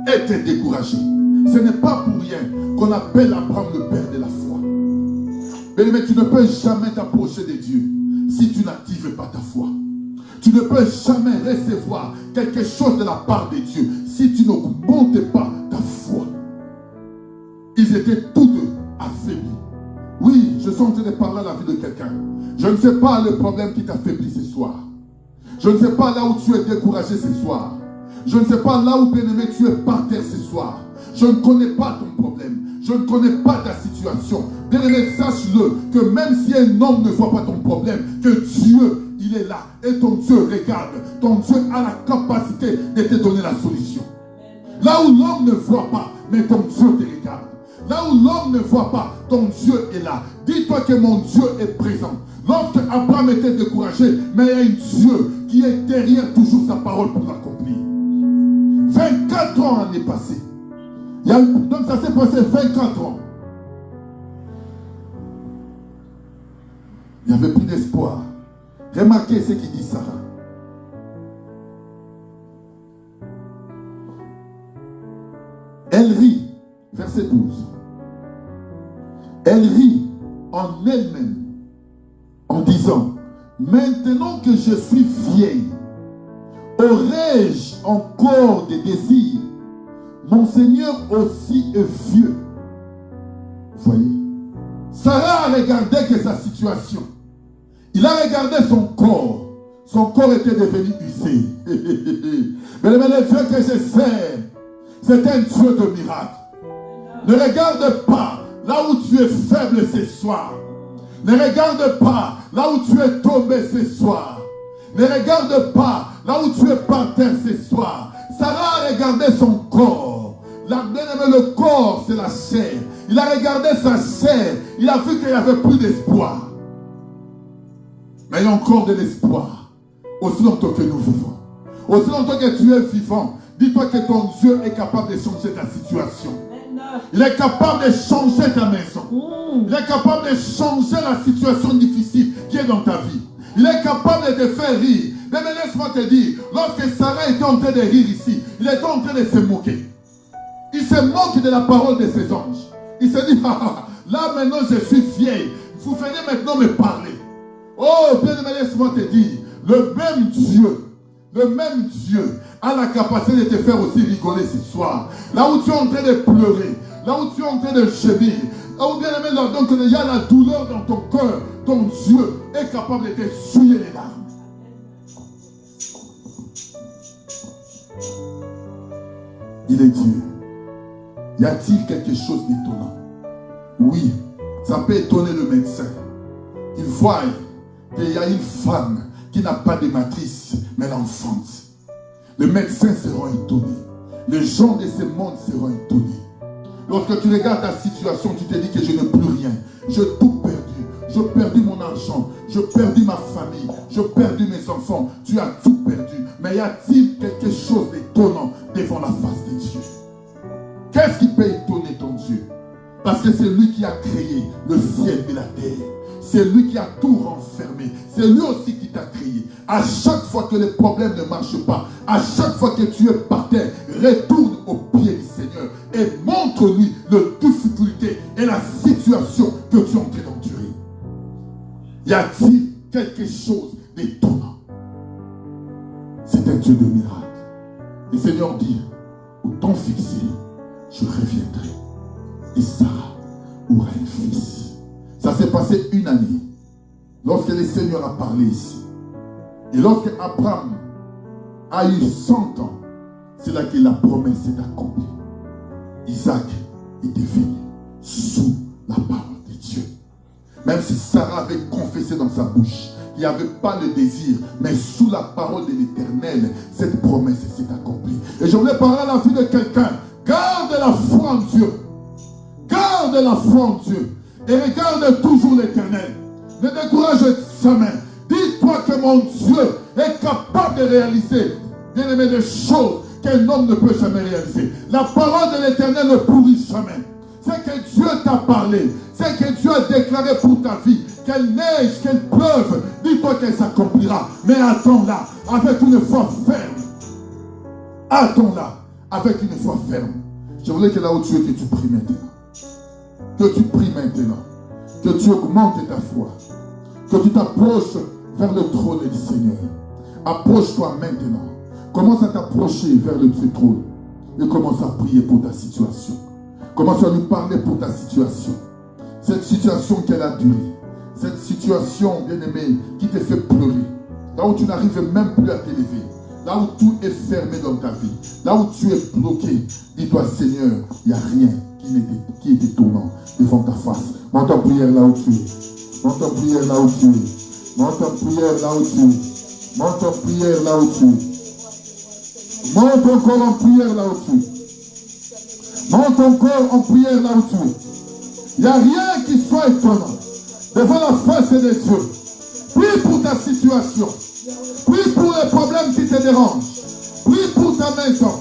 Ce n'est pas pour rien qu'on appelle Abraham le père de la foi. Mais tu ne peux jamais t'approcher de Dieu si tu n'actives pas ta foi. Tu ne peux jamais recevoir quelque chose de la part de Dieu si tu n'augmentes pas ta foi. Ils étaient tous deux affaiblis. Oui, je suis en train de parler à la vie de quelqu'un. Je ne sais pas le problème qui t'affaiblit ce soir. Je ne sais pas là où tu es découragé ce soir. Je ne sais pas là où, bien-aimé, tu es par terre ce soir. Je ne connais pas ton problème. Je ne connais pas ta situation. Bien-aimé, sache-le que même si un homme ne voit pas ton problème, que Dieu, il est là. Et ton Dieu regarde. Ton Dieu a la capacité de te donner la solution. Là où l'homme ne voit pas, mais ton Dieu te regarde. Là où l'homme ne voit pas, ton Dieu est là. Dis-toi que mon Dieu est présent. Lorsque Abraham était découragé, mais il y a un Dieu qui est derrière toujours sa parole pour l'accomplir. 24 ans en est passé. Donc ça s'est passé 24 ans. Il n'y avait plus d'espoir. Remarquez ce qu'il dit Sarah. Elle rit, verset 12. Elle rit en elle-même en disant, maintenant que je suis vieille, aurais-je encore des désirs? Mon Seigneur aussi est vieux. Voyez, Sarah a regardé que sa situation. Il a regardé son corps. Son corps était devenu usé. Mais le Dieu que je sers, c'est un Dieu de miracle. Ne regarde pas là où tu es faible ce soir. Ne regarde pas là où tu es tombé ce soir. Ne regarde pas là où tu es par terre ce soir. Sarah a regardé son corps. Le corps, c'est la chair. Il a regardé sa chair. Il a vu qu'il n'y avait plus d'espoir. Mais il y a encore de l'espoir. Aussi longtemps que nous vivons. Aussi longtemps que tu es vivant. Dis-toi que ton Dieu est capable de changer ta situation. Il est capable de changer ta maison. Il est capable de changer la situation difficile qui est dans ta vie. Il est capable de te faire rire. Mais laisse-moi te dire, lorsque Sarah était en train de rire ici, il était en train de se moquer. Il se moque de la parole de ses anges. Il se dit, là maintenant je suis vieille. Vous venez maintenant me parler. Oh, bien aimé, laisse-moi te dire, le même Dieu a la capacité de te faire aussi rigoler ce soir. Là où tu es en train de pleurer, là où tu es en train de gémir, là où bien aimé, donc il y a la douleur dans ton cœur, ton Dieu est capable de te souiller les larmes. Il est Dieu. Y a-t-il quelque chose d'étonnant? Oui, ça peut étonner le médecin. Il voit qu'il y a une femme qui n'a pas de matrice, mais elle enfante. Les médecins seront étonnés. Les gens de ce monde seront étonnés. Lorsque tu regardes ta situation, tu te dis que je n'ai plus rien. J'ai tout perdu. J'ai perdu mon argent. J'ai perdu ma famille. J'ai perdu mes enfants. Tu as tout perdu. Mais y a-t-il quelque chose d'étonnant devant la face de Dieu? Qu'est-ce qui peut étonner ton Dieu? Parce que c'est lui qui a créé le ciel et la terre. C'est lui qui a tout renfermé. C'est lui aussi qui t'a créé. À chaque fois que les problèmes ne marchent pas, à chaque fois que tu es par terre, retourne au pied du Seigneur et montre-lui la difficulté et la situation que tu es en train d'endurer. Y a-t-il quelque chose d'étonnant? C'est un Dieu de miracle. Le Seigneur dit, au temps fixé, je reviendrai. Et Sarah aura un fils. Ça s'est passé une année. Lorsque le Seigneur a parlé ici. Et lorsque Abraham a eu 100 ans, c'est là que la promesse s'est accomplie. Isaac était venu sous la parole de Dieu. Même si Sarah avait confessé dans sa bouche, il n'y avait pas le désir, mais sous la parole de l'Éternel, cette promesse s'est accomplie. Et je voulais parler à la vie de quelqu'un. Garde la foi en Dieu. Garde la foi en Dieu. Et regarde toujours l'Éternel. Ne décourage jamais. Dis-toi que mon Dieu est capable de réaliser, bien aimé, des choses qu'un homme ne peut jamais réaliser. La parole de l'Éternel ne pourrit jamais. C'est que Dieu t'a parlé. C'est que Dieu a déclaré pour ta vie. Qu'elle neige, qu'elle pleuve. Dis-toi qu'elle s'accomplira. Mais attends-la avec une foi ferme. Attends-la avec une foi ferme. Je voulais que là où tu es, que tu pries maintenant. Que tu pries maintenant. Que tu augmentes ta foi. Que tu t'approches vers le trône du Seigneur. Approche-toi maintenant. Commence à t'approcher vers le trône. Et commence à prier pour ta situation. Commence à lui parler pour ta situation. Cette situation qu'elle a duré. Cette situation, bien-aimée, qui te fait pleurer. Là où tu n'arrives même plus à t'élever. Là où tout est fermé dans ta vie. Là où tu es bloqué. Dis-toi, Seigneur, il n'y a rien qui est détournant devant ta face. Monte en prière là où tu es. Monte en prière là où tu es. Monte en prière là où tu es. Monte en prière là où tu es. Monte encore en prière là où tu es. Monte encore en prière là où tu es. Il n'y a rien qui soit étonnant devant la face de Dieu. Prie pour ta situation. Prie pour les problèmes qui te dérangent. Prie pour ta maison.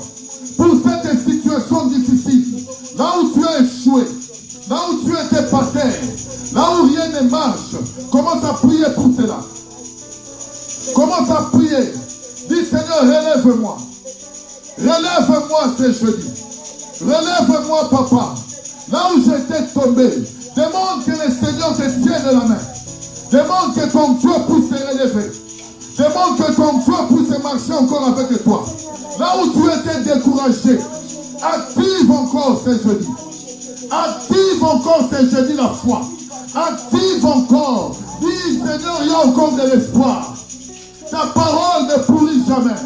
Pour cette situation difficile. Là où tu as échoué. Là où tu étais par terre. Là où rien ne marche. Commence à prier pour cela. Commence à prier. Dis Seigneur, relève-moi. Relève-moi ce jeudi. Relève-moi, papa. Là où j'étais tombé. Demande que le Seigneur te tienne la main. Demande que ton Dieu puisse te relever. Demande que ton Dieu puisse marcher encore avec toi. Là où tu étais découragé. Active encore ce jeudi. Active encore ce jeudi la foi. Active encore. Dis Seigneur, il y a encore de l'espoir. Ta parole ne pourrit jamais.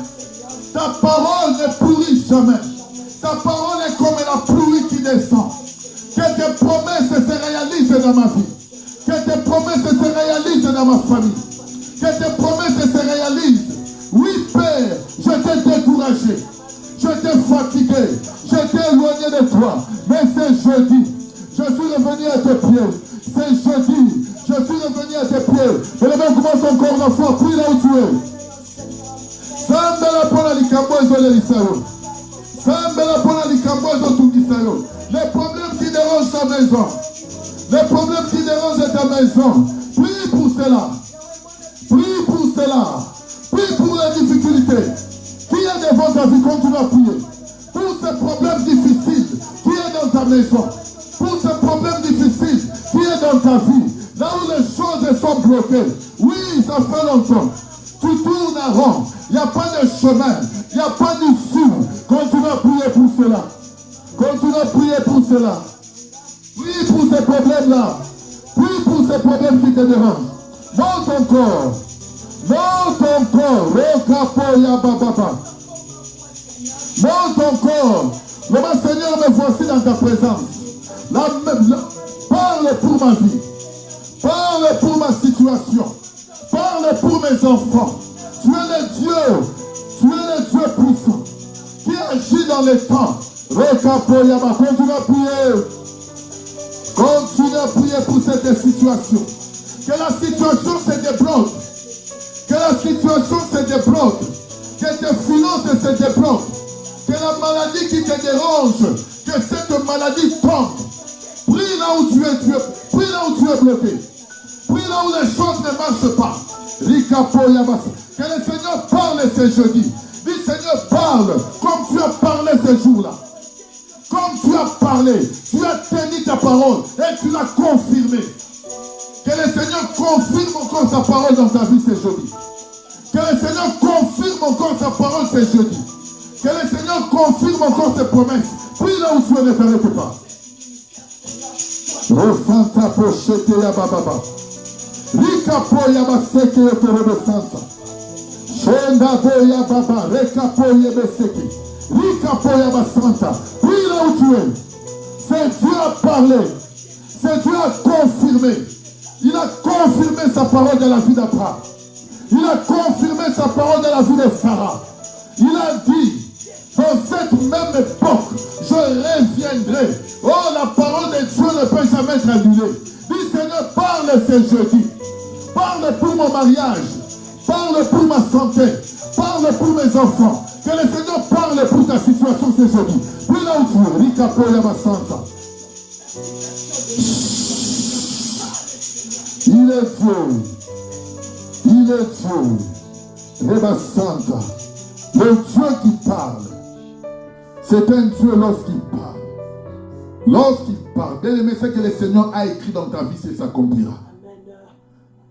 Ta parole ne pourrit jamais. Ta parole est comme la pluie qui descend. Que tes promesses se réalisent dans ma vie. Que tes promesses se réalisent dans ma famille. Que tes promesses se réalisent. Oui, Père, je t'ai découragé. Je t'ai fatigué. Je t'ai éloigné de toi. Mais c'est jeudi. Je suis revenu à tes pieds. C'est jeudi. Je suis revenu à tes pieds. Et le même commence encore la foi. Prie là où tu es. Sambela pona likambo ezole lisayo. Sambela pona likambo ezotungisayo. Les problèmes qui dérangent ta maison. Les problèmes qui dérangent ta maison. Prie pour cela. Prie pour cela. Prie pour les difficultés. Qui est devant ta vie, continue à prier. Pour ces problèmes difficiles qui est dans ta maison. Pour ces problèmes difficiles qui est dans ta vie. Là où les choses sont bloquées. Oui, ça fait longtemps. Tu tournes à rond. Il n'y a pas de chemin. Il n'y a pas d'issue. Continue à prier pour cela. Continue à prier pour cela. Prie pour ces problèmes-là. Prie pour ces problèmes qui te dérangent. Monte encore. Monte encore. Monte encore. Le Seigneur, me voici dans ta présence. Parle pour ma vie. Parle pour ma situation. Parle pour mes enfants. Tu es le Dieu. Tu es le Dieu puissant. Qui agit dans les temps. Continue à prier. Continue à prier pour cette situation. Que la situation se débloque. Que la situation se débloque. Que tes finances se débloquent. Que la maladie qui te dérange, que cette maladie tombe. Prie là où tu es, prie là où tu es bloqué. Prie là où les choses ne marchent pas. Que le Seigneur parle ce jeudi. Dis Seigneur, parle comme tu as parlé ce jour-là. Comme tu as parlé, tu as tenu ta parole et tu l'as confirmé. Que le Seigneur confirme encore sa parole dans ta vie ce jeudi. Que le Seigneur confirme encore sa parole ce jeudi. Que le Seigneur confirme encore ses promesses. Prie là où tu es, ne t'arrête pas. Rosanta pochete ya bababa. Rikapo ya baseke ya torobesanta. Shenda bo ya baba. Rekapo ya beseke. Rikapo ya basanta. Oui, là où tu es. C'est Dieu a parlé. C'est Dieu a confirmé. Il a confirmé sa parole dans la vie d'Abraham. Il a confirmé sa parole dans la vie de Sarah. Il a dit, dans cette même époque, je reviendrai. Oh, la parole de Dieu ne peut jamais être annulée. Dis, Seigneur, parle ce jeudi. Parle pour mon mariage. Parle pour ma santé. Parle pour mes enfants. Que le Seigneur parle pour ta situation ce jeudi. Puis là où tu es, Rikapo Yamasanta. Il est Dieu. Il est Dieu. Reba Santa. Le Dieu qui parle. C'est un Dieu lorsqu'il parle. Lorsqu'il parle. Bien aimé, ce que le Seigneur a écrit dans ta vie, c'est s'accomplira.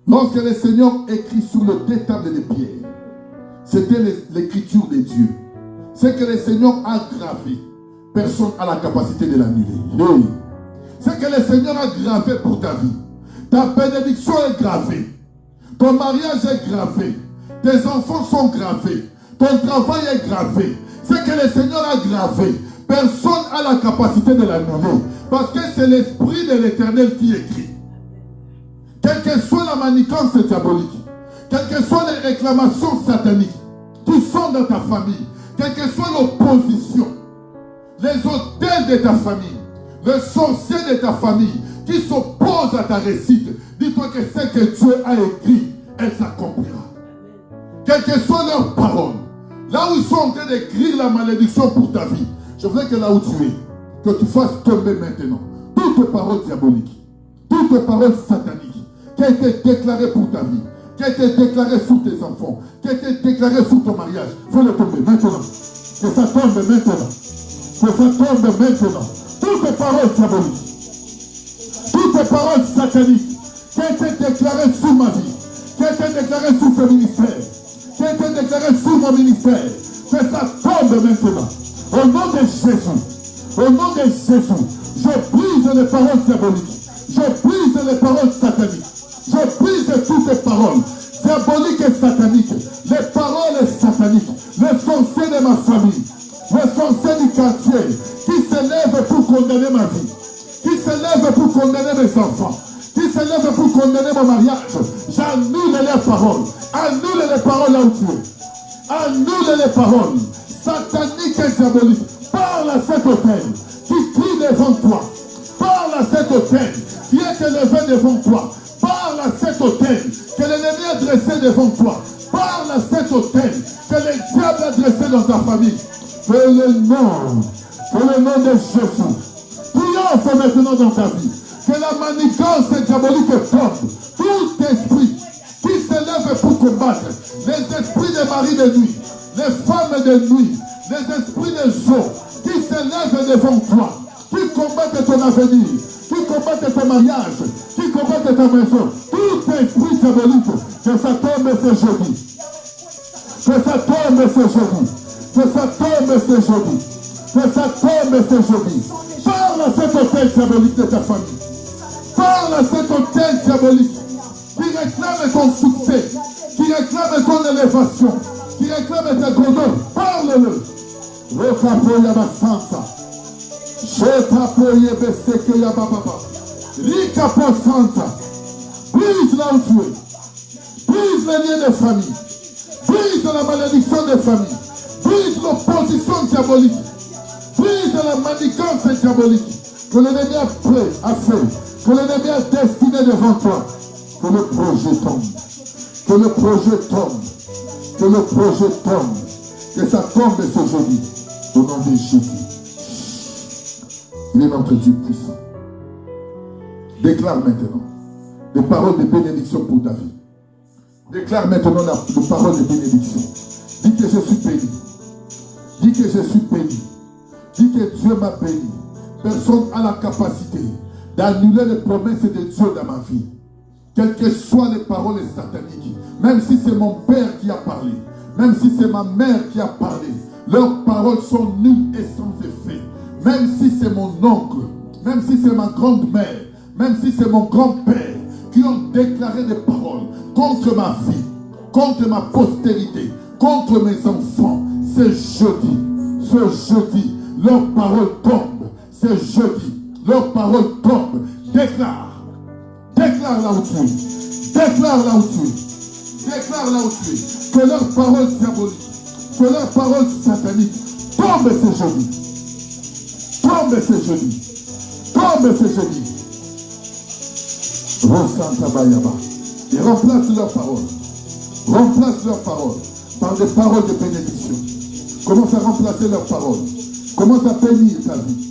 Lorsque le Seigneur écrit sur le deux tables de pierre, c'était l'écriture de Dieu. Ce que le Seigneur a gravé, personne n'a la capacité de l'annuler. Oui. Ce que le Seigneur a gravé pour ta vie. Ta bénédiction est gravée. Ton mariage est gravé. Tes enfants sont gravés. Ton travail est gravé. Ce que le Seigneur a gravé, personne n'a la capacité de l'annuler. Parce que c'est l'Esprit de l'Éternel qui écrit. Quelle que soit la manigance diabolique, quelles que soient les réclamations sataniques qui sont dans ta famille, quelle que soit l'opposition, les hôtels de ta famille, le sorcier de ta famille qui s'oppose à ta réussite, dis-toi que ce que Dieu a écrit, elle s'accomplira. Quelles que soient leurs paroles, là où ils sont en train d'écrire la malédiction pour ta vie, je voudrais que là où tu es, que tu fasses tomber maintenant toute parole diabolique, toute parole satanique qui a été déclarée pour ta vie, qui a été déclarée sur tes enfants, qui a été déclarée sur ton mariage. Fais-le tomber maintenant. Que ça tombe maintenant. Que ça tombe maintenant. Toutes paroles diaboliques, toutes paroles sataniques qui ont été déclarées sur ma vie, qui ont été déclarées sur ce ministère, qui ont été déclarées sur mon ministère, que ça tombe maintenant. Au nom de Jésus, au nom de Jésus, je brise les paroles diaboliques, je brise les paroles sataniques, je brise toutes les paroles diaboliques et sataniques, les paroles sataniques, les sorciers de ma famille, les sorciers du quartier qui s'élèvent pour condamner ma vie, qui s'élèvent pour condamner mes enfants, qui s'élèvent pour condamner mon mariage. J'annule les paroles, annule les paroles là où tu es, annule les paroles sataniques et diaboliques. Parle à cet hôtel qui crie devant toi, parle à cet hôtel qui est élevé devant toi, parle à cet hôtel que l'ennemi a dressé devant toi, parle à cet hôtel que le diable a dressé dans ta famille. Que le nom de Jésus triomphe maintenant dans ta vie. Que la manigance diabolique tombe. Tout esprit qui s'élève pour combattre, les esprits des maris de nuit, les femmes de nuit, les esprits des eaux qui s'élèvent devant toi, qui combattent ton avenir, qui combattent ton mariage, qui combattent ta maison, tout esprit diabolique, que ça tombe ce jeudi. Que ça tombe ce jeudi. Que ça tombe ce jeudi. Que ça tombe ce jeudi. Parle à cet hôtel diabolique de ta famille. Parle à cet hôtel diabolique qui réclame ton succès, qui réclame ton élévation, qui réclame ta grandeur. Parle-le. Rekapo Yamasanta. Shetapo Yebeseke Yabababa. Rikapo Santa. Brise là où tu es. Brise les liens de famille. Brise la malédiction des familles. Brise l'opposition diabolique. Brise la manigance diabolique. Que l'ennemi a fait. Que l'ennemi a destiné devant toi. Que le projet tombe. Que le projet tombe. Que le projet tombe. Que ça tombe ce jeudi. Au nom de Jésus. Il est notre Dieu puissant. Déclare maintenant des paroles de bénédiction pour ta vie. Déclare maintenant les paroles de bénédiction. Dis que je suis béni. Dis que je suis béni. Dis que Dieu m'a béni. Personne n'a la capacité d'annuler les promesses de Dieu dans ma vie. Quelles que soient les paroles sataniques, même si c'est mon père qui a parlé, même si c'est ma mère qui a parlé, leurs paroles sont nulles et sans effet. Même si c'est mon oncle, même si c'est ma grand-mère, même si c'est mon grand-père, qui ont déclaré des paroles contre ma vie, contre ma postérité, contre mes enfants, c'est jeudi. Ce jeudi, leurs paroles tombent. C'est jeudi, leurs paroles tombent. Déclare là où tu es. Déclare là où tu es. Déclare là où tu es. Que leurs paroles diaboliques, que leurs paroles sataniques tombent ce jeudi. Tombent ce jeudi. Tombent ce jeudi. Et remplace leurs paroles. Remplace leurs paroles par des paroles de bénédiction. Commence à remplacer leurs paroles. Commence à bénir ta vie.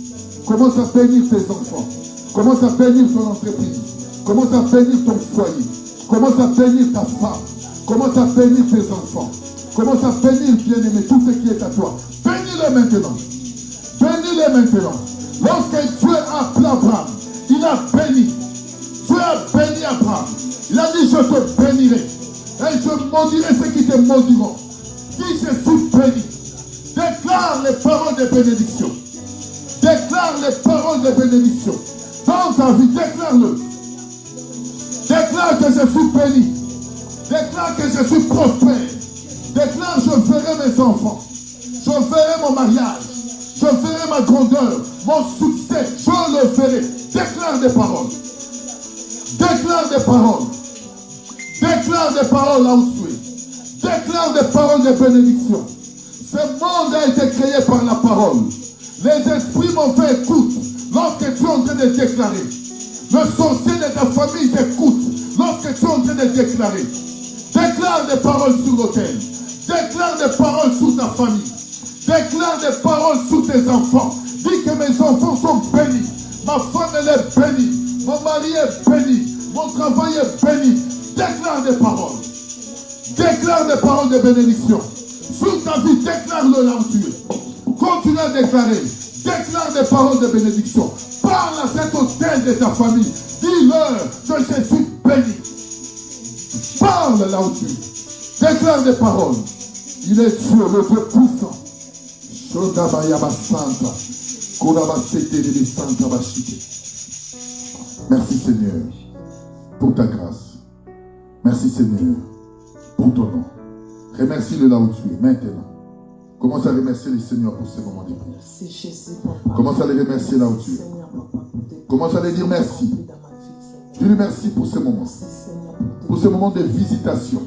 Commence à bénir tes enfants. Commence à bénir ton entreprise. Commence à bénir ton foyer. Commence à bénir ta femme. Commence à bénir tes enfants. Commence à bénir, bien-aimé, tout ce qui est à toi. Bénis-les maintenant. Bénis-les maintenant. Lorsque Dieu a appelé Abraham, il a béni. Dieu a béni Abraham. Il a dit, je te bénirai. Et je maudirai ceux qui te maudiront. Dis, je suis béni. Déclare les paroles de bénédiction. Déclare les paroles de bénédiction. Dans ta vie, déclare-le. Déclare que je suis béni. Déclare que je suis prospère. Déclare, je verrai mes enfants. Je verrai mon mariage. Je verrai ma grandeur. Mon succès, je le verrai. Déclare des paroles. Déclare des paroles. Déclare des paroles là où tu es. Déclare des paroles de bénédiction. Ce monde a été créé par la parole. Les esprits m'ont fait écoute lorsque tu es en train de déclarer. Le sorcier de ta famille t'écoute lorsque tu es en train de déclarer. Déclare des paroles sur l'autel. Déclare des paroles sur ta famille. Déclare des paroles sur tes enfants. Dis que mes enfants sont bénis. Ma femme elle est bénie. Mon mari est béni. Mon travail est béni. Déclare des paroles. Déclare des paroles de bénédiction. Sur ta vie, déclare-le là où tu es. Continue à déclarer. Déclare des paroles de bénédiction. Parle à cet hôtel de ta famille. Dis-leur que je suis béni. Parle là où tu es. Déclare des paroles. Il est Dieu, le Dieu puissant. Merci Seigneur pour ta grâce. Merci Seigneur pour ton nom. Remercie-le là où tu es maintenant. Commence à remercier le Seigneur pour ce moment de prière. Commence à le remercier là où tu es. Commence à lui dire merci. Dis-lui merci pour ce moment. Pour ce moment de visitation.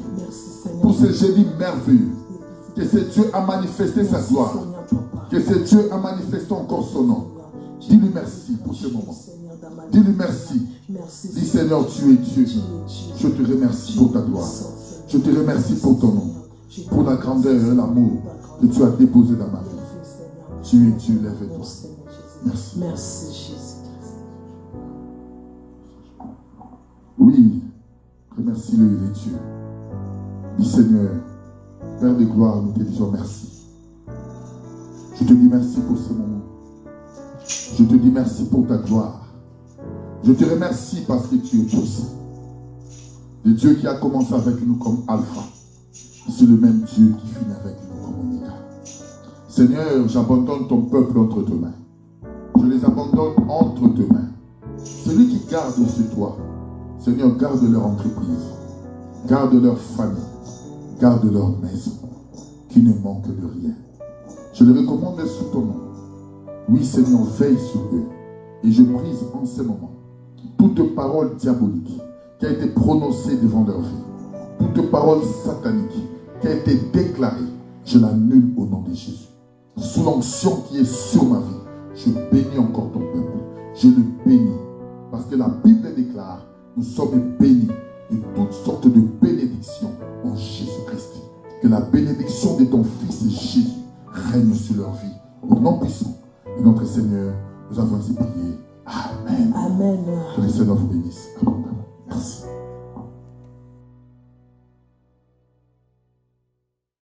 Pour ce jeudi merveilleux. Que ce Dieu a manifesté sa gloire. Que ce Dieu a manifesté encore son nom. Dis-lui merci pour ce moment. Dis-lui merci. Dis Seigneur, tu es Dieu. Je te remercie pour ta gloire. Je te remercie pour ton nom. Pour la grandeur et l'amour que tu as déposé dans ma vie. Tu es Dieu, lève-toi. Merci. Merci Jésus. Oui, remercie-le, il est Dieu. Dis Seigneur, Père de gloire, nous te disons merci. Je te dis merci pour ce moment. Je te dis merci pour ta gloire. Je te remercie parce que tu es puissant. Le Dieu qui a commencé avec nous comme Alpha, c'est le même Dieu qui finit avec nous comme Oméga. Seigneur, j'abandonne ton peuple entre tes mains. Je les abandonne entre tes mains. Celui qui garde sur toi, Seigneur, garde leur entreprise, garde leur famille, garde leur maison, qui ne manque de rien. Je les recommande sous ton nom. Oui, Seigneur, veille sur eux. Et je brise en ce moment toute parole diabolique qui a été prononcée devant leur vie. Toute parole satanique qui a été déclarée, je l'annule au nom de Jésus. Sous l'onction qui est sur ma vie, je bénis encore ton peuple. Je le bénis. Parce que la Bible déclare, nous sommes bénis de toutes sortes de bénédictions en Jésus-Christ. Que la bénédiction de ton Fils Jésus règne sur leur vie. Au nom puissant de notre Seigneur, nous avons ainsi prié. Amen. Amen. Que le Seigneur vous bénisse.